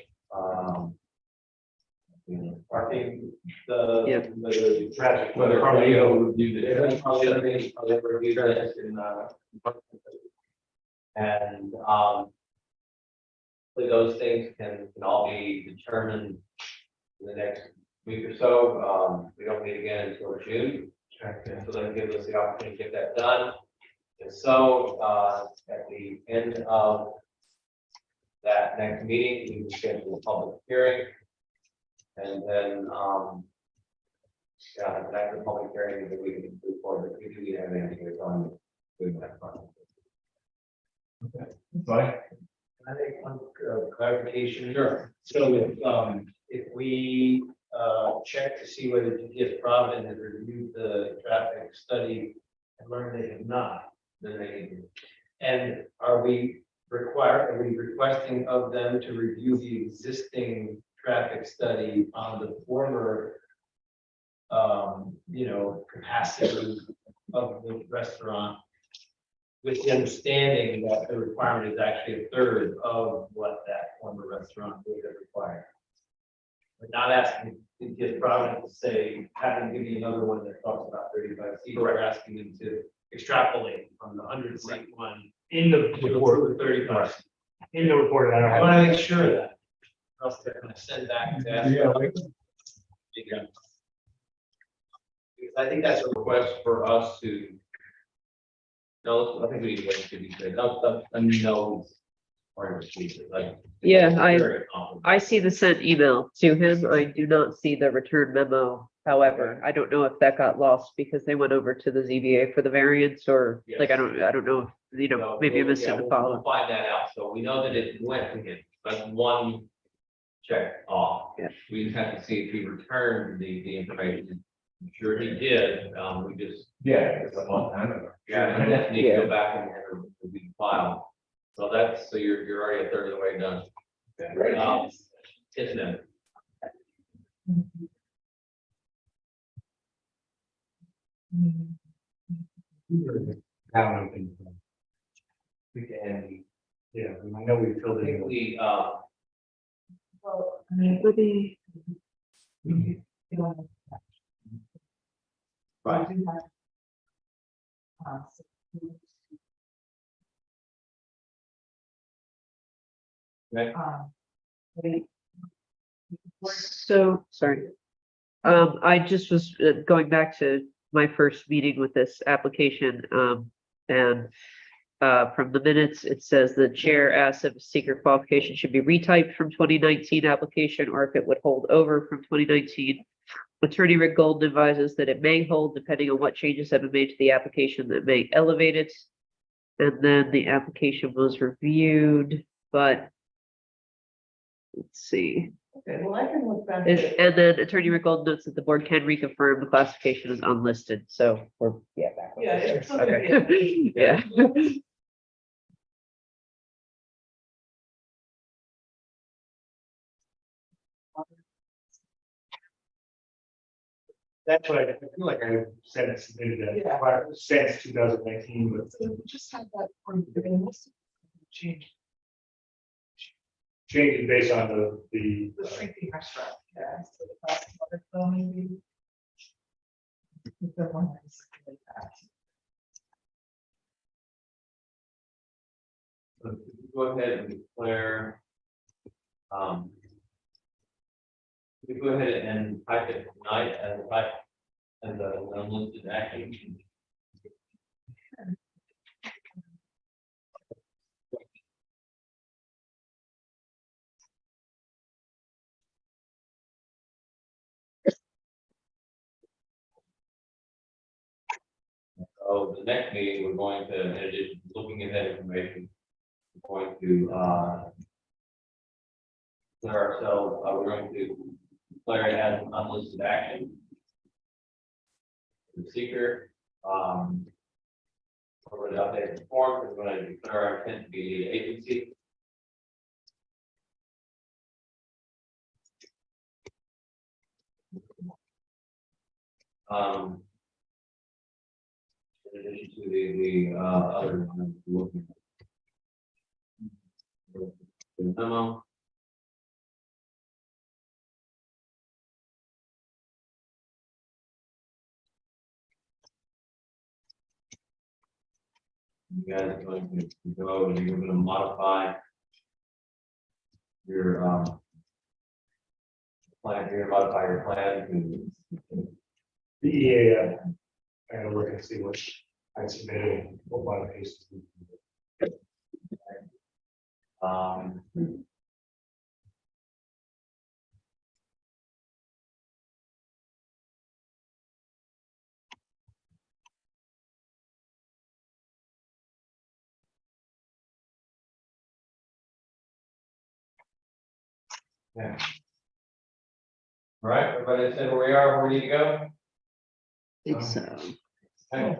parking, Yeah. the traffic, Whether Carleo reviewed Yeah, it. probably review this in, and, hopefully those things can all be determined in the next week or so. We don't meet again until June. So that gives us the opportunity to get that done. And so, at the end of that next meeting, we will schedule a public hearing. And then, after the public hearing, then we can move forward. If we do have anything on doing that process. Fine. I think one clarification. Sure. So if we check to see whether DPS Providence has reviewed the traffic study and learned they have not, Then they can. and are we requesting of them to review the existing traffic study on the former capacity of the restaurant, with the understanding that the requirement is actually a third of what that former restaurant would have required? We're not asking to get Providence to say, having give you another one that talks about 35 seats. We're asking them to extrapolate from the 100-seat one in the to report, the 35 seat. in the report, I don't I have. want to make sure of that. Or else they're going to send back to ask. Yeah. Because I think that's a request for us to. No, I think we need to wait to be said. No, or like. Yeah, very complicated. I see the sent email to him. I do not see the return memo. However, I don't know if that got lost because they went over to the ZBA for the variance or like, I don't know, if, So maybe I missed yeah, it to we'll follow. find that out. So we know that it went to him, but one check off. Yeah. We just have to see if he returned the information. I'm sure he did. We just. Yeah, it's a long time ago. Yeah, and then need to go back and review the file. So so you're already a third of the way done. Isn't it? I don't think. We can, yeah, I know we filled I it think in. we, Well, I mean, Maybe- you know, Right. we do have, so Okay. we- So, sorry. I just was going back to my first meeting with this application, and from the minutes, it says the chair asked if a seeker qualification should be retyped from 2019 application or if it would hold over from 2019. Attorney Rick Golden advises that it may hold depending on what changes have been made to the application that may elevate it. And then the application was reviewed, but let's see. Okay, well, I can look back. And then Attorney Rick Golden notes that the board can reconfirm the classification is unlisted, so we're, yeah. back on Yeah, this. it's still gonna be Okay. Yeah. That's what I feel like I said it submitted that, Yeah. since 2019, but So we just have that for the most change, changing based on the shrinking restaurant, yeah, so the cost of other film maybe. If they're one that's like that. So if you go ahead and declare, if you go ahead and type it tonight as a type, as an unlisted action. So the next meeting, we're going to, in addition to looking at that information, we're going to, declare ourselves, we're going to declare it as an unlisted action. The seeker, we're going to update the form, we're going to declare our intent to be lead agency. In addition to the other one, looking at the memo. You guys are going to go and you're going to modify your plan, you're going to modify your plan to the EA, I gotta look and see what I submitted, what modifications. um. Yeah. All right, everybody said where we are, where we need to go. Think so. Okay.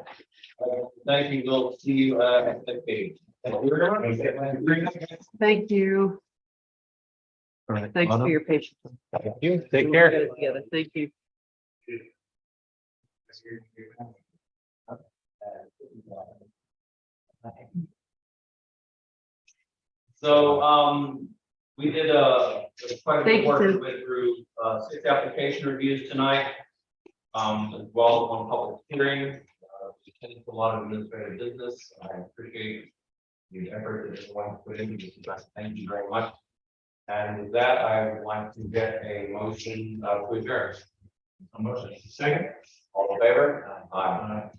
Thank you, we'll see you at the meeting. Thank you. Thank you. Thanks for your patience. Thank you. Take We'll care. get it together. Thank you. So, we did quite a bit Thank of you, work, we Tim. went through 6 application reviews tonight. As well as one public hearing, we attended to a lot of administrative business. I appreciate the effort that everyone put into this. Thank you very much. And with that, I would like to get a motion to adjourn. A motion. Second. All in favor? Aye.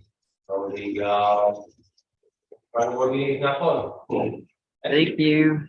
So the, board meeting is now closed. Thank you.